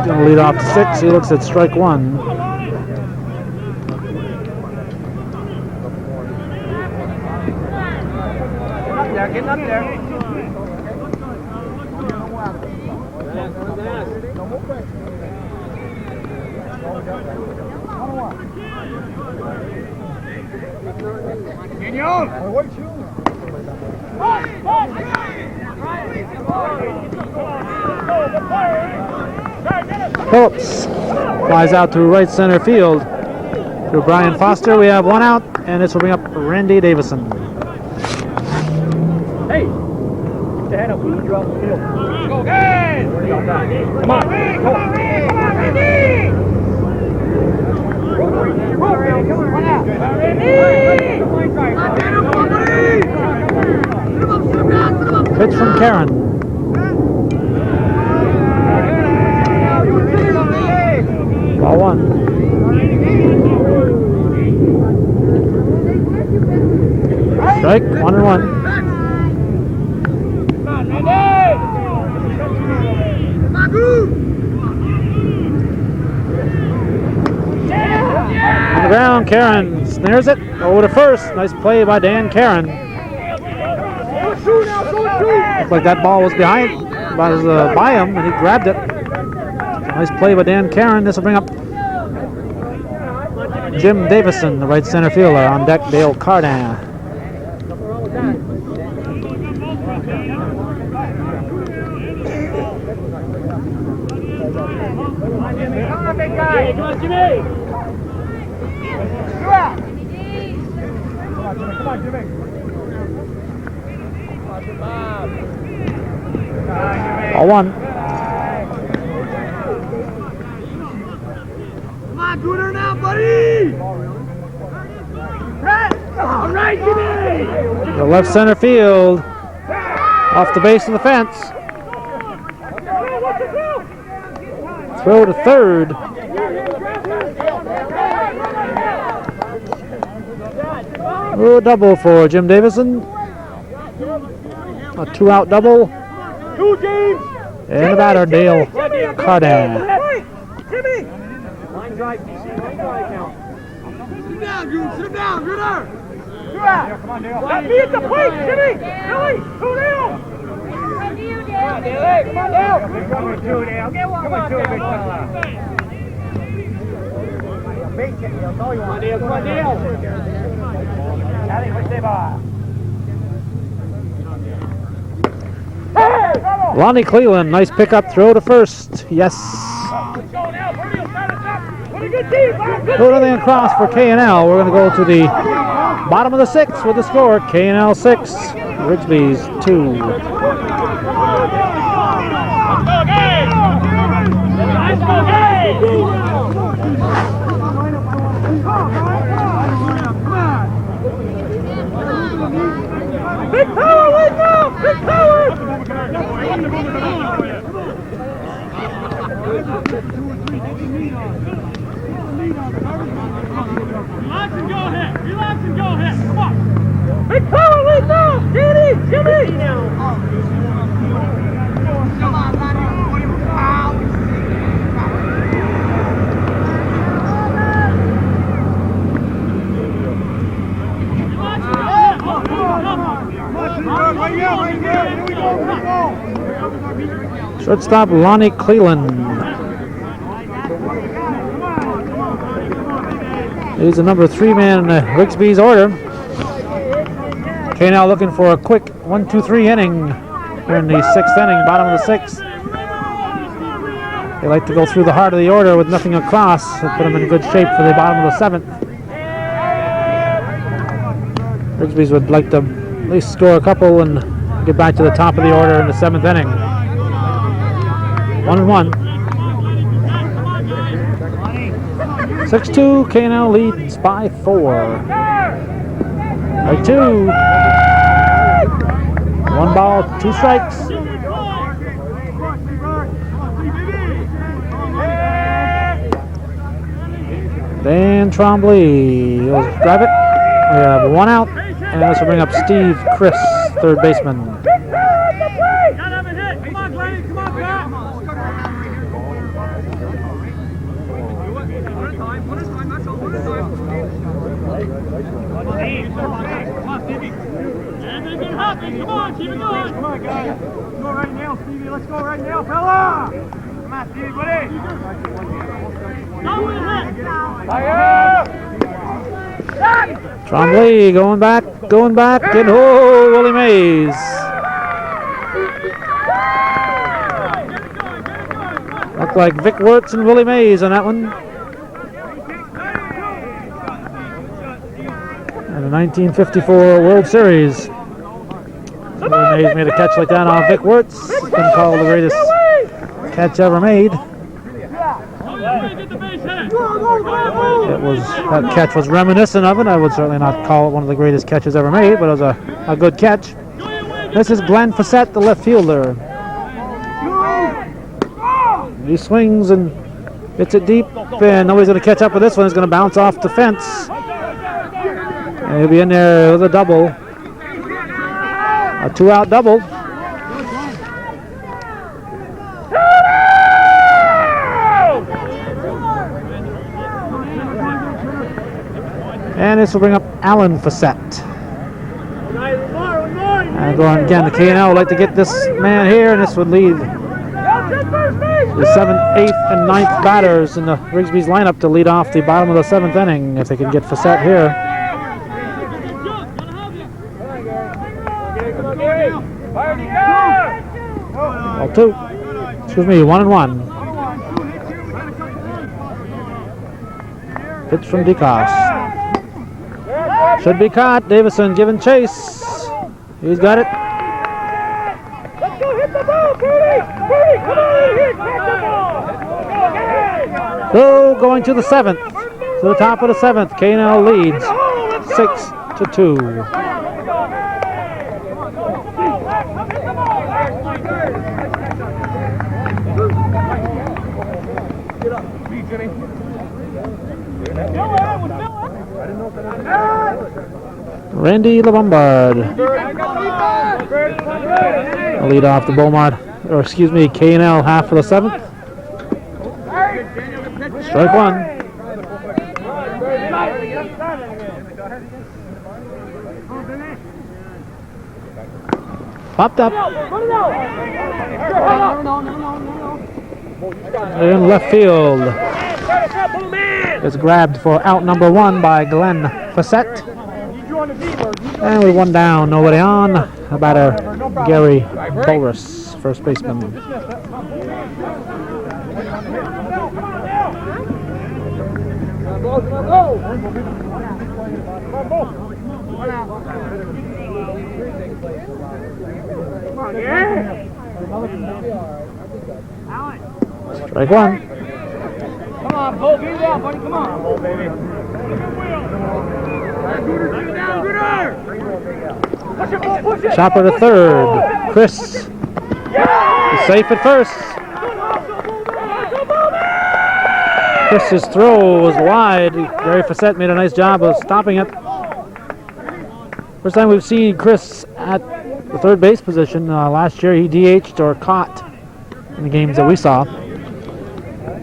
Going to lead off to 6. He looks at strike 1. Getting up there. Phillips flies out to right center field to Brian Foster. We have 1 out, and this will bring up Randy Davison. Hey, get the head up when you drop the field. Go guys! Come on, Randy! Come on, Randy! Come on, Randy! Run out! Randy! Pitch from Karen. Ball 1. Strike, 1-1. On the ground, Karen snares it over to first. Nice play by Dan Karen. Looked like that ball was by him, and he grabbed it. Nice play by Dan Karen. This will bring up Jim Davison, the right center fielder. On deck, Dale Cardin. Come on, big guy. Come on, Jimmy. Come on, Jimmy. Ball one. Come on, Gooner now, buddy. All right, Jimmy. The left center field. Off the base of the fence. Throw to third. Oh, double for Jim Davison. A 2-out double. Two, James. And the batter, Dale Cardan. Jimmy. Line drive, DC. Line drive now. Sit him down, Goon. Sit him down. Gooner. Two out. Come on, Dale. Let me at the plate, Jimmy. Billy, two down. Come on, Dale. Come on, Dale. Come on, two, Dale. Come on, two, big fella. Come on, Dale. Come on, Dale. Alley, push the ball. Lonnie Cleveland, nice pickup, throw to first. Yes. Put everything across for K&L. We're going to go to the bottom of the sixth with the score. K&L 6, Rigsbee's 2. Let's go, game! Big power, wake up! Big power! Relax and go ahead. Relax and go ahead. Come on. Big power, wake up! Jimmy! Jimmy! Come on, Shortstop Lonnie Cleveland. He's the number 3 man in Rigsbee's order. K now looking for a quick 1-2-3 inning here in the 6th inning, bottom of the 6th. They like to go through the heart of the order with nothing across and put them in good shape for the bottom of the 7th. Rigsbee's would like to at least score a couple and get back to the top of the order in the 7th inning. 1-1. 6-2, K&L leads by 4. By 2. 1 ball, 2 strikes. Dan Trombley will drive it. We have 1 out, and this will bring up Steve Chris, third baseman. Come on, Glenn. Come on, Pat. Come on, keep it going. Come on, guys. Let's go right now, Stevie. Let's go right now, fella. Come on, Stevie, buddy. Go with it. Fire! Trombley going back, and oh, Willie Mays. Looked like Vic Wirtz and Willie Mays on that one. And the 1954 World Series. Willie Mays made a catch like that on Vic Wirtz. It's been called the greatest catch ever made. That catch was reminiscent of it. I would certainly not call it one of the greatest catches ever made, but it was a good catch. This is Glenn Fassett, the left fielder. He swings and hits it deep, and nobody's going to catch up with this one. It's going to bounce off the fence. And he'll be in there with a double. A 2-out double. And this will bring up Alan Fassett. And going again, the K&L would like to get this man here, and this would lead the 7th, 8th, and 9th batters in the Rigsbee's lineup to lead off the bottom of the 7th inning if they can get Fassett here. Ball 2. Excuse me, 1-1. Pitch from DeCoste. Should be caught. Davison giving chase. He's got it. Let's go hit the ball, Birdie! Birdie, come on in here, catch the ball! So going to the 7th. To the top of the 7th. K&L leads 6-2. Randy LeBombard. Lead off the Beaumont, or excuse me, K&L half for the 7th. Strike one. Popped up. In left field. It's grabbed for out number 1 by Glenn Fassett. And with one down, nobody on. Batter Gary Boris, first baseman. Strike one. Come on, Bo, get it out, buddy, come on. Bo, baby. Push it, Bo, push it. Chopper to third. Chris is safe at first. Chris's throw was wide. Gary Fassett made a nice job of stopping it. First time we've seen Chris at the third base position. Last year he DH'd or caught in the games that we saw.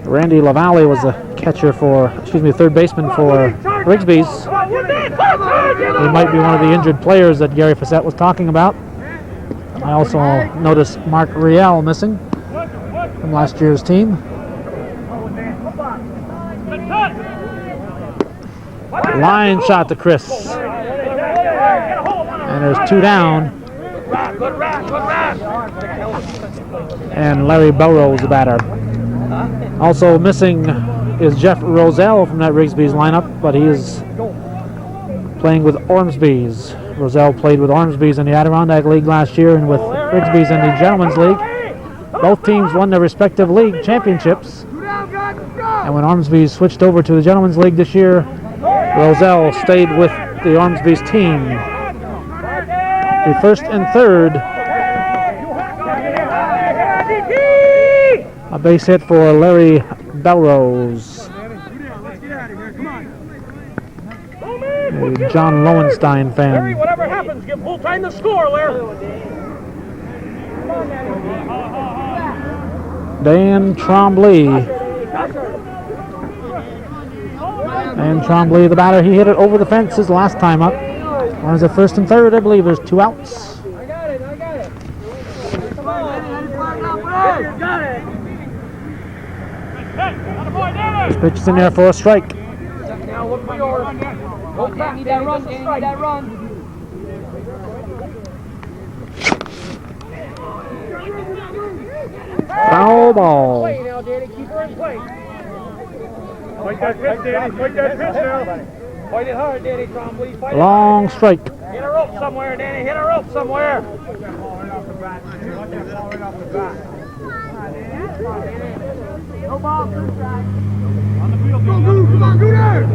Randy LaValle was the catcher for, third baseman for Rigsbee's. He might be one of the injured players that Gary Fassett was talking about. I also noticed Mark Riel missing from last year's team. Line shot to Chris. And there's 2 down. And Larry Belrose, the batter. Also missing is Jeff Roselle from that Rigsbee's lineup, but he is playing with Ormsby's. Roselle played with Ormsby's in the Adirondack League last year and with Rigsbee's in the Gentlemen's League. Both teams won their respective league championships. And when Ormsby's switched over to the Gentlemen's League this year, Roselle stayed with the Ormsby's team. The first and third. A base hit for Larry Belrose. A John Lowenstein fan. Whatever happens, give full time to score, Larry. Dan Trombley. And Trombley, the batter, he hit it over the fences last time up. Runs at first and third, I believe there's 2 outs. I got it. Come on, got it. This pitch is in there for a strike. Now look for yours. Go back, need that run, Danny, need that run. Foul ball. Play now, Danny, keep her in play. Fight that pitch, Danny, fight that pitch now. Fight it hard, Danny Trombley. Fight it Long hard. strike. Hit a rope somewhere, Danny, hit a rope somewhere. No ball, good strike. On the field, come on, Gooner!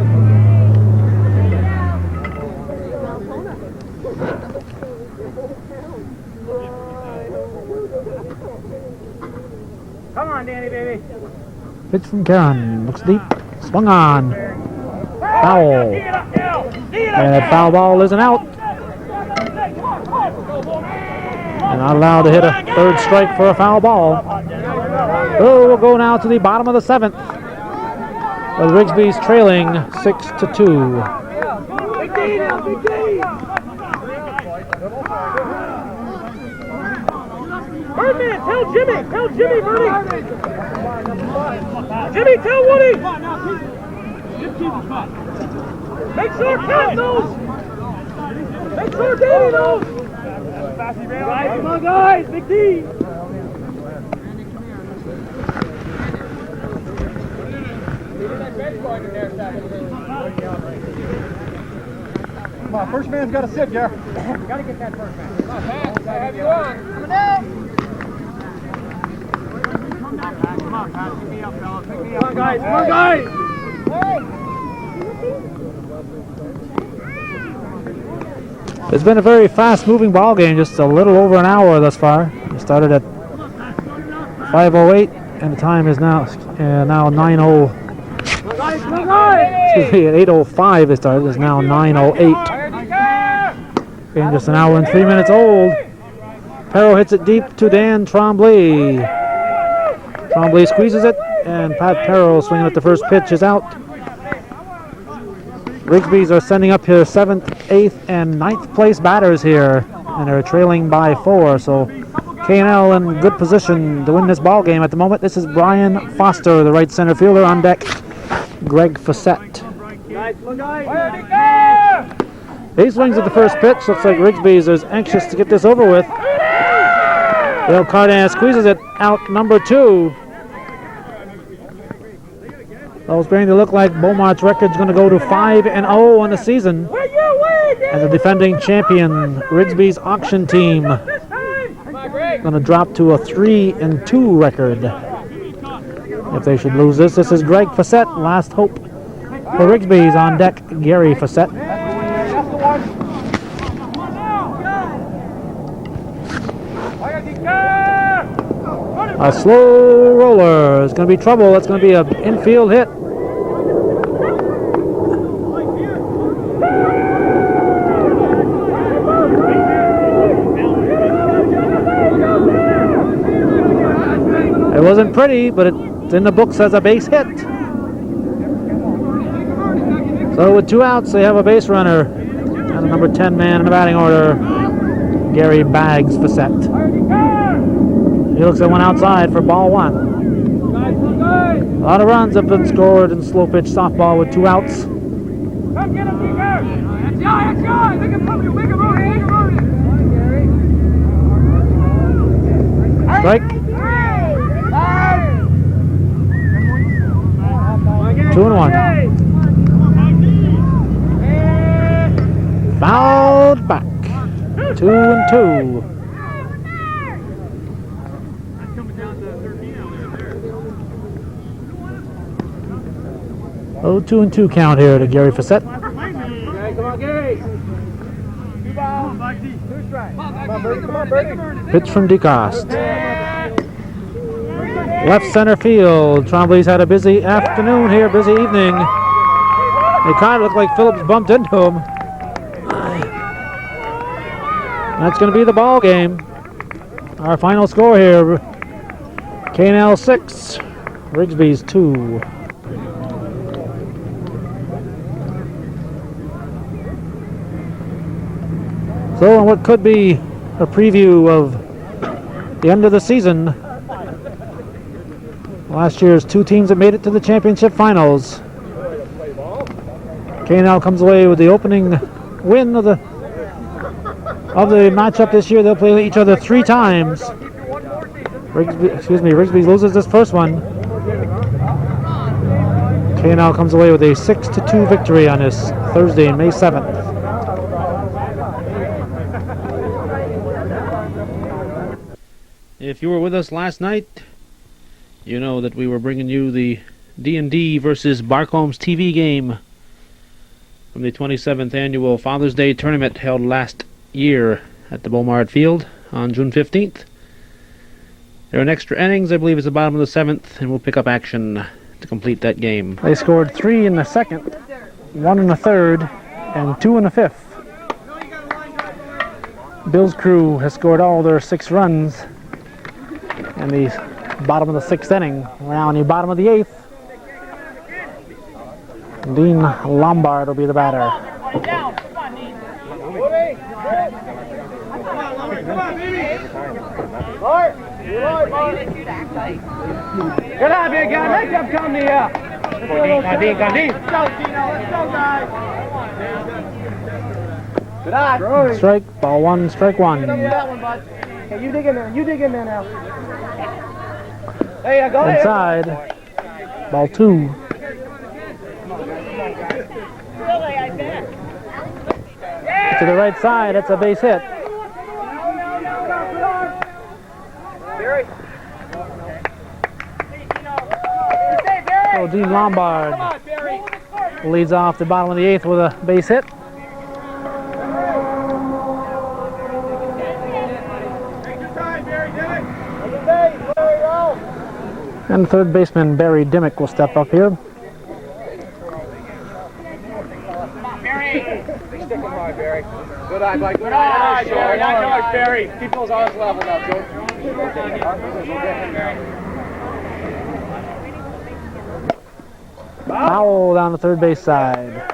Come on, Danny, baby. Pitch from Karen. Looks deep. Swung on. Foul. And that foul ball isn't out. And not allowed to hit a third strike for a foul ball. So we'll go now to the bottom of the 7th. With Rigsbee's trailing 6-2. Birdman, tell Jimmy, Birdie. Jimmy, tell Woody. Make sure Cat knows. Make sure Danny knows. Come on, guys, Big D. Come on, first man's got to sit, Jer. Got to get that first man. Come on, Pat. I have you on. Coming down. Come on, Pat. Pick me up, fellas. Pick me up. Come on, guys. Come on, guys. It's been a very fast-moving ball game, just a little over an hour thus far. We started at 5:08, and the time is now 9:00. Excuse me, at 8:05 it started. It's now 9:08. Game just an hour and 3 minutes old. Perro hits it deep to Dan Tremblay. Tremblay squeezes it, and Pat Perro swinging at the first pitch is out. Rigsbees are sending up here 7th, 8th, and 9th place batters here, and they're trailing by 4. So K&L in good position to win this ball game at the moment. This is Brian Foster, the right center fielder, on deck. Greg Fassett. He swings at the first pitch. Looks like Rigsbees is anxious to get this over with. Bill Cardan squeezes it out, number 2. Those beginning to look like Beaumart's record's going to go to 5-0 on the season. And the defending champion, Rigsbee's auction team, going to drop to a 3-2 record. If they should lose this, this is Greg Fassett, last hope for Rigsbee's. On deck, Gary Fassett. A slow roller. It's going to be trouble. That's going to be an infield hit. It wasn't pretty, but it's in the books as a base hit. So with 2 outs, they have a base runner and a number 10 man in the batting order, Gary Baggs Fassett. He looks at one outside for ball 1. A lot of runs have been scored in slow pitch softball with 2 outs. Strike. 2-1. Fouled back. 2-2. Oh, 2-2 count here to Gary Fassett. Come on, Gary. 2 balls. 2 strikes. Come on, Bertie. Pitch from DeCoste. Left center field. Tremblay's had a busy afternoon here, busy evening. It kind of looked like Phillips bumped into him. That's going to be the ball game. Our final score here: K&L 6, Rigsbee's 2. So, on what could be a preview of the end of the season, last year's 2 teams that made it to the championship finals. K&L comes away with the opening win of the matchup this year. They'll play each other 3 times. Rigsbee loses this first one. K&L comes away with a 6-2 victory on this Thursday, May 7th. If you were with us last night, you know that we were bringing you the D&D versus Barcomb's TV game from the 27th annual Father's Day tournament held last year at the Beaumart Field on June 15th. There are an extra innings, I believe it's the bottom of the 7th, and we'll pick up action to complete that game. They scored 3 in the 2nd, 1 in the 3rd, and 2 in the 5th. Bill's crew has scored all their 6 runs in the bottom of the 6th inning. Now in the bottom of the 8th, Dean Lombard will be the batter. Get out here, guys. Make them come here. Good eye. Strike, ball 1, strike 1. Okay, you dig in there. You dig in there now. There you go. Inside, ball 2. To the right side, that's a base hit. So Dean Lombard leads off the bottom of the 8th with a base hit. And third baseman Barry Dimmick will step up here. Stick him hard, Barry. Good eye, Mike. Good eye, Barry. Not yours, Barry. Keep those arms level now, Joe. Foul down the third base side.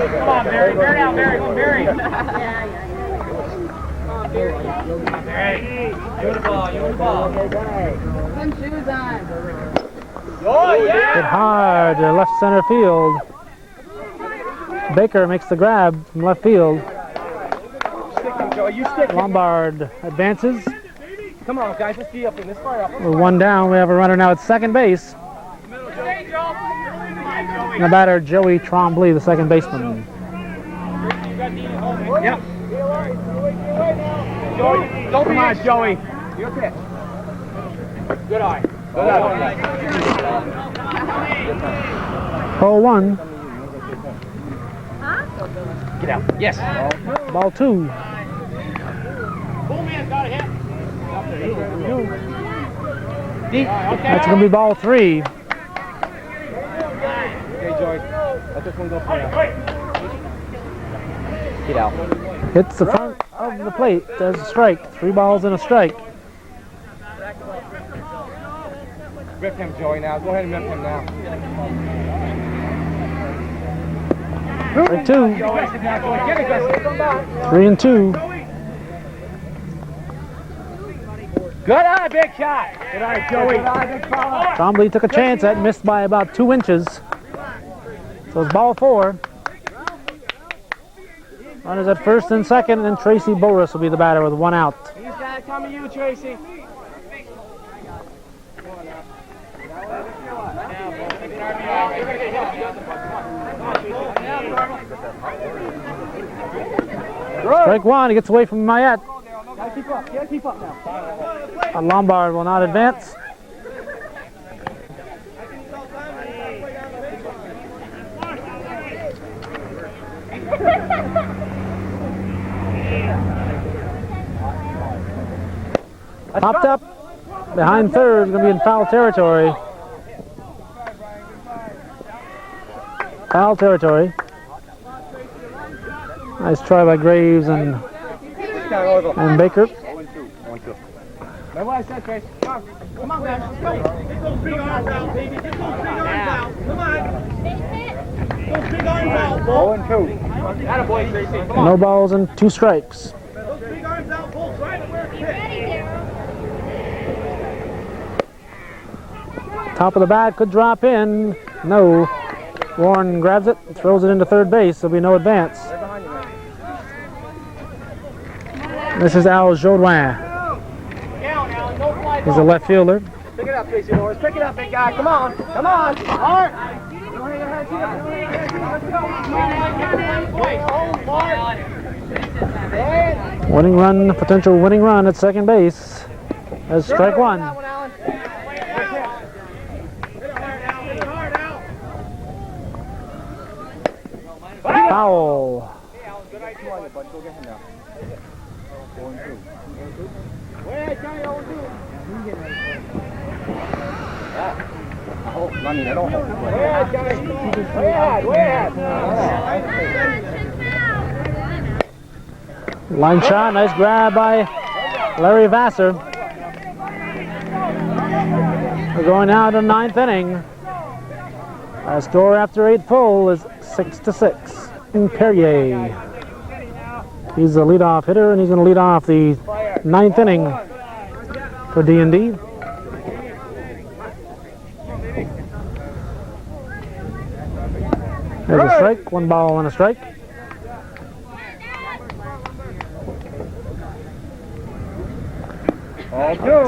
Come on, Barry. Barry out, Barry. Come, Barry. Come on, Barry. You the ball. You the ball. Some shoes on. Oh, yeah. Hit hard to left center field. Baker makes the grab from left field. Stick him, Joe. You stick him. Lombard advances. Come on, guys. Let's be up in this far up. With one down, we have a runner now at second base. And the batter, Joey Trombley, the second baseman. Yep. Joey, don't come on, Joey. Your pitch. Good eye. Good eye. 0-1. Get out. Yes. Ball 2. Bull man's got a hit. That's going to be ball 3. Okay, Joey. Let this one go for you. Get out. Hits the front of the plate. Does a strike. 3 balls and a strike. Rip him, Joey, now. Go ahead and rip him now. Strike 2. Get aggressive. Come back. 3-2. Good eye, big shot. Good eye, Joey. Good eye, big fella. Trombley took a chance at, missed by about 2 inches. So it's ball 4. Runners at first and second, and then Tracy Boris will be the batter with 1 out. He's got to come to you, Tracy. Strike 1, he gets away from Mayette. Gotta keep up. Gotta keep up now. Lombard will not advance. Popped up behind third, going to be in foul territory. Foul territory. Nice try by Graves and Baker. 1-2. Remember what I said, Trace? Come on. Come on, guys. Let's go. Get those big arms out, baby. Get those big arms out. Come on. Those big arms out, Bull. 0-2. Attaboy, Tracy. Come on. No balls and 2 strikes. Those big arms out, Bull. Try to work it. Top of the bat could drop in. No. Warren grabs it, throws it into third base. There'll be no advance. This is Al Jodouin. He's a left fielder. Pick it up, Tracy Norris. Pick it up, big guy. Come on. Come on. Art. Winning run, potential winning run at second base. As strike 1. Foul. Good night to you, bud. Go get him now. 0-2. Line shot, nice grab by Larry Vassar. We're going now to 9th inning. Our score after 8 full is 6-6. In Perrier. He's the leadoff hitter, and he's going to lead off the 9th inning for D&D. There's a strike, 1 ball and a strike.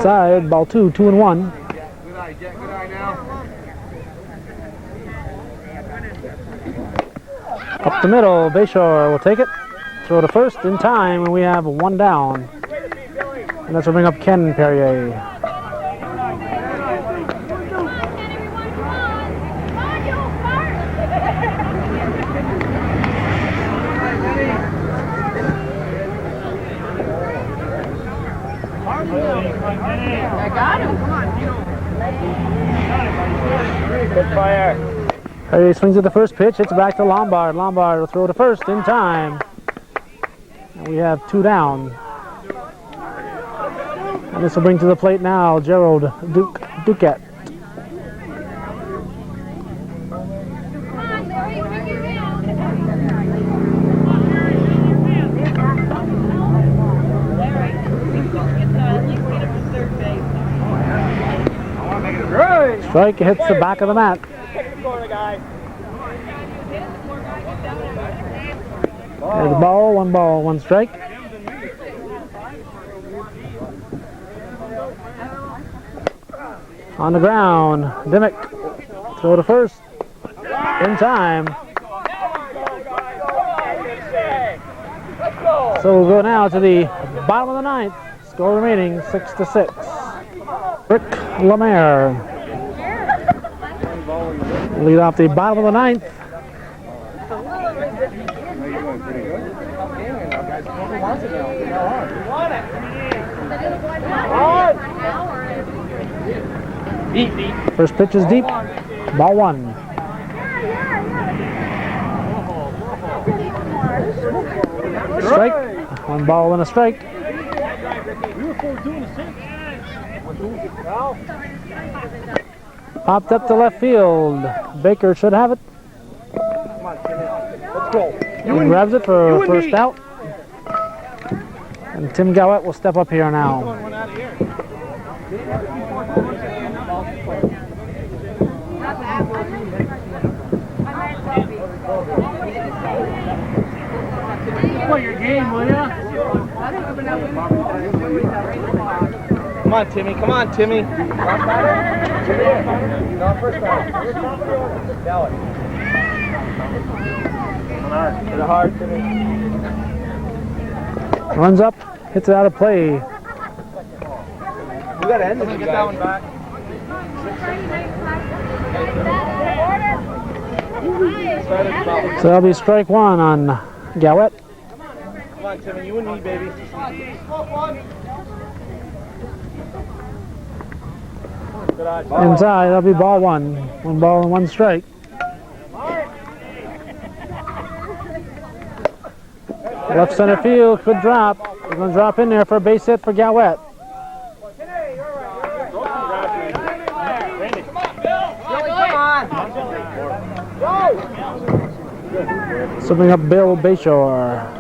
Side, ball 2, 2-1. Good eye, Jack. Good eye now. Up the middle, Bayshore will take it. Throw to first in time, and we have 1 down. And that's will bring up Ken Perrier. I got him. Good fire. Perrier swings at the first pitch. It's back to Lombard. Lombard will throw to first in time. And we have 2 down. And this will bring to the plate now Gerald Duquette. Strike hits the back of the mat. There's the ball, 1 ball, 1 strike. On the ground, Dimmick. Throw to first. In time. So we'll go now to the bottom of the 9th. Score remaining 6-6. Rick Lemaire. Lead off the bottom of the 9th. First pitch is deep. Ball 1. Strike. 1 ball and a strike. Popped up to left field. Baker should have it. Let's go. He grabs it for first out. And Tim Gowett will step up here now. Play your game, will ya? Come on, Timmy. Come on, Timmy. Hit it hard, Timmy. Runs up, hits it out of play. We gotta end this. Get that one back. So that'll be strike 1 on Gowett. Come on, Timmy. You and me, baby. Inside, that'll be ball 1. 1 ball and 1 strike. Left center field could drop. We're going to drop in there for a base hit for Gowett. So bring up Bill Bayshore.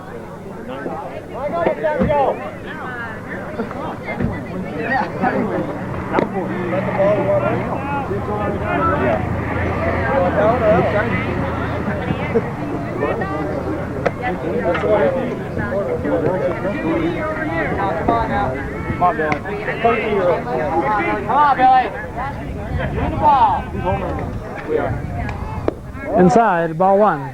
Come on, Billy. Come on, Billy. You in the ball. We are. Inside, ball 1.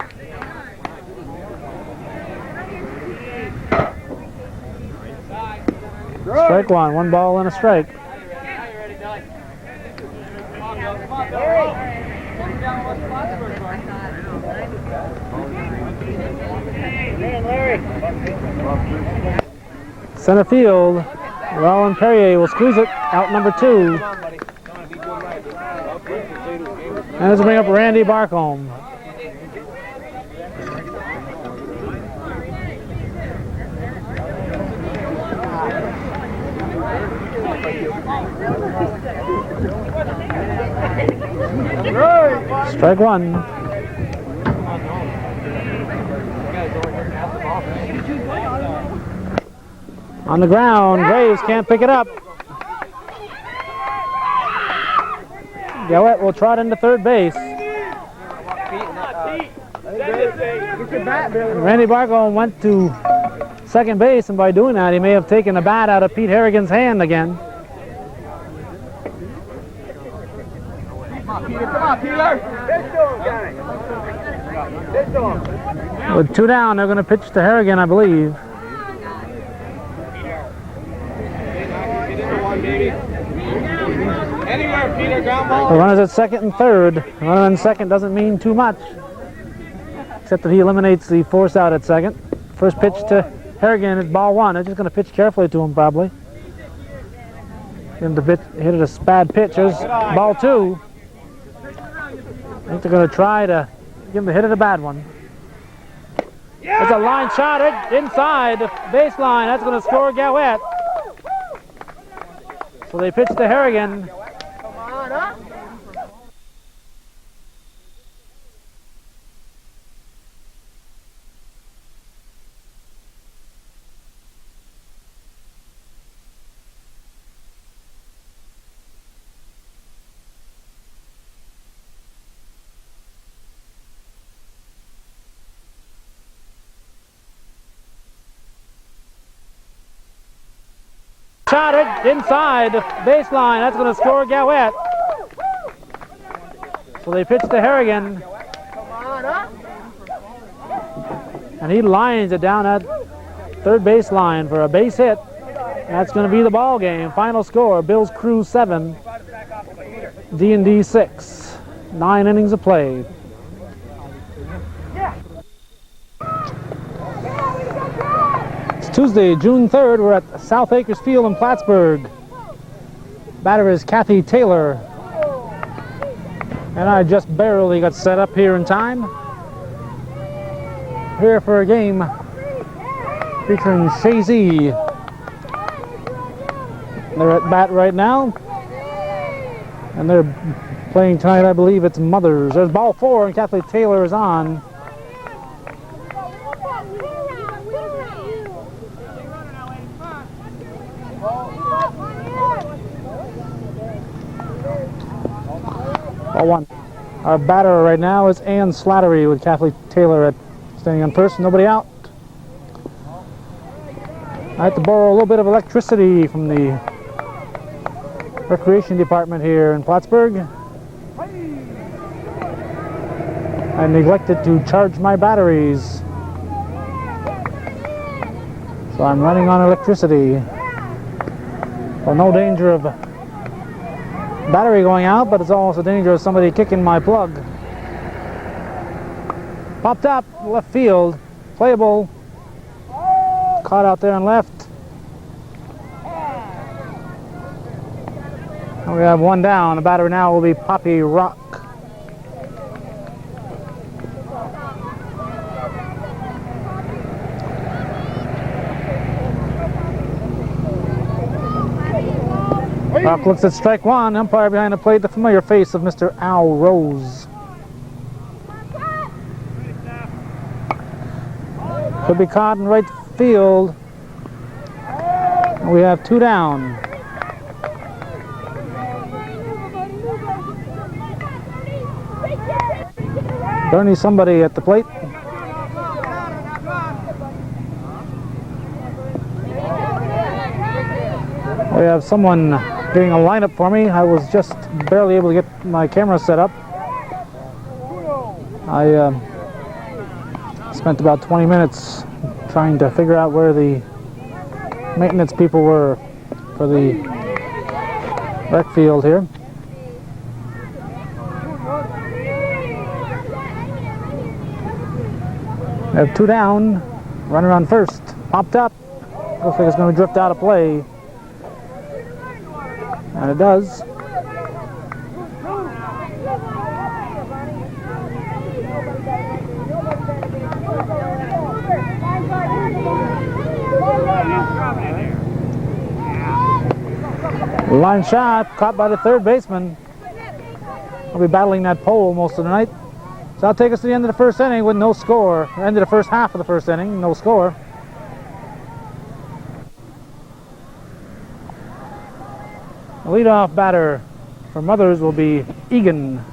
Strike 1. 1 ball and a strike. Center field, Roland Perrier will squeeze it out number 2. And this will bring up Randy Barcombe. Strike 1. On the ground, Graves can't pick it up. Gowett will trot into third base. Randy Barco went to second base, and by doing that, he may have taken the bat out of Pete Harrigan's hand again. Come on, Peter. With 2 down, they're going to pitch to Harrigan, I believe. Anywhere, Peter, ground ball. The runners at second and third. The runner in second doesn't mean too much, except that he eliminates the force out at second. First pitch to Harrigan is ball 1. They're just going to pitch carefully to him, probably. Hit it a bad pitch. There's ball 2. I think they're going to try to give him the hit of the bad one. It's a line shot inside the baseline. That's going to score Gowette. So they pitch to Harrigan. Shot it inside the baseline. That's going to score Gowette. So they pitch to Harrigan. And he lines it down at third baseline for a base hit. That's going to be the ball game. Final score, Bills Crew 7, D&D 6. 9 innings of play. Tuesday, June 3rd, we're at South Acres Field in Plattsburgh. Batter is Kathy Taylor. And I just barely got set up here in time. Here for a game featuring Shazy. They're at bat right now. And they're playing tonight, I believe it's Mothers. There's ball 4 and Kathy Taylor is on. Ball 1. Our batter right now is Ann Slattery with Kathleen Taylor standing on first. Nobody out. I have to borrow a little bit of electricity from the recreation department here in Plattsburgh. I neglected to charge my batteries, so I'm running on electricity. Well, no danger of battery going out, but it's almost a danger of somebody kicking my plug. Popped up, left field, playable. Caught out there on left. And we have 1 down. The batter now will be Poppy Rock. Rock looks at strike 1. Umpire behind the plate, the familiar face of Mr. Al Rose. Could be caught in right field. We have 2 down. Bernie somebody at the plate. We have someone doing a lineup for me. I was just barely able to get my camera set up. I spent about 20 minutes trying to figure out where the maintenance people were for the rec field here. We have 2 down. Runner on first. Popped up. Looks like it's going to drift out of play. And it does. Line shot, caught by the third baseman. We'll be battling that pole most of the night. So that'll take us to the end of the first inning with no score. End of the first half of the first inning, no score. The leadoff batter for Mothers will be Egan.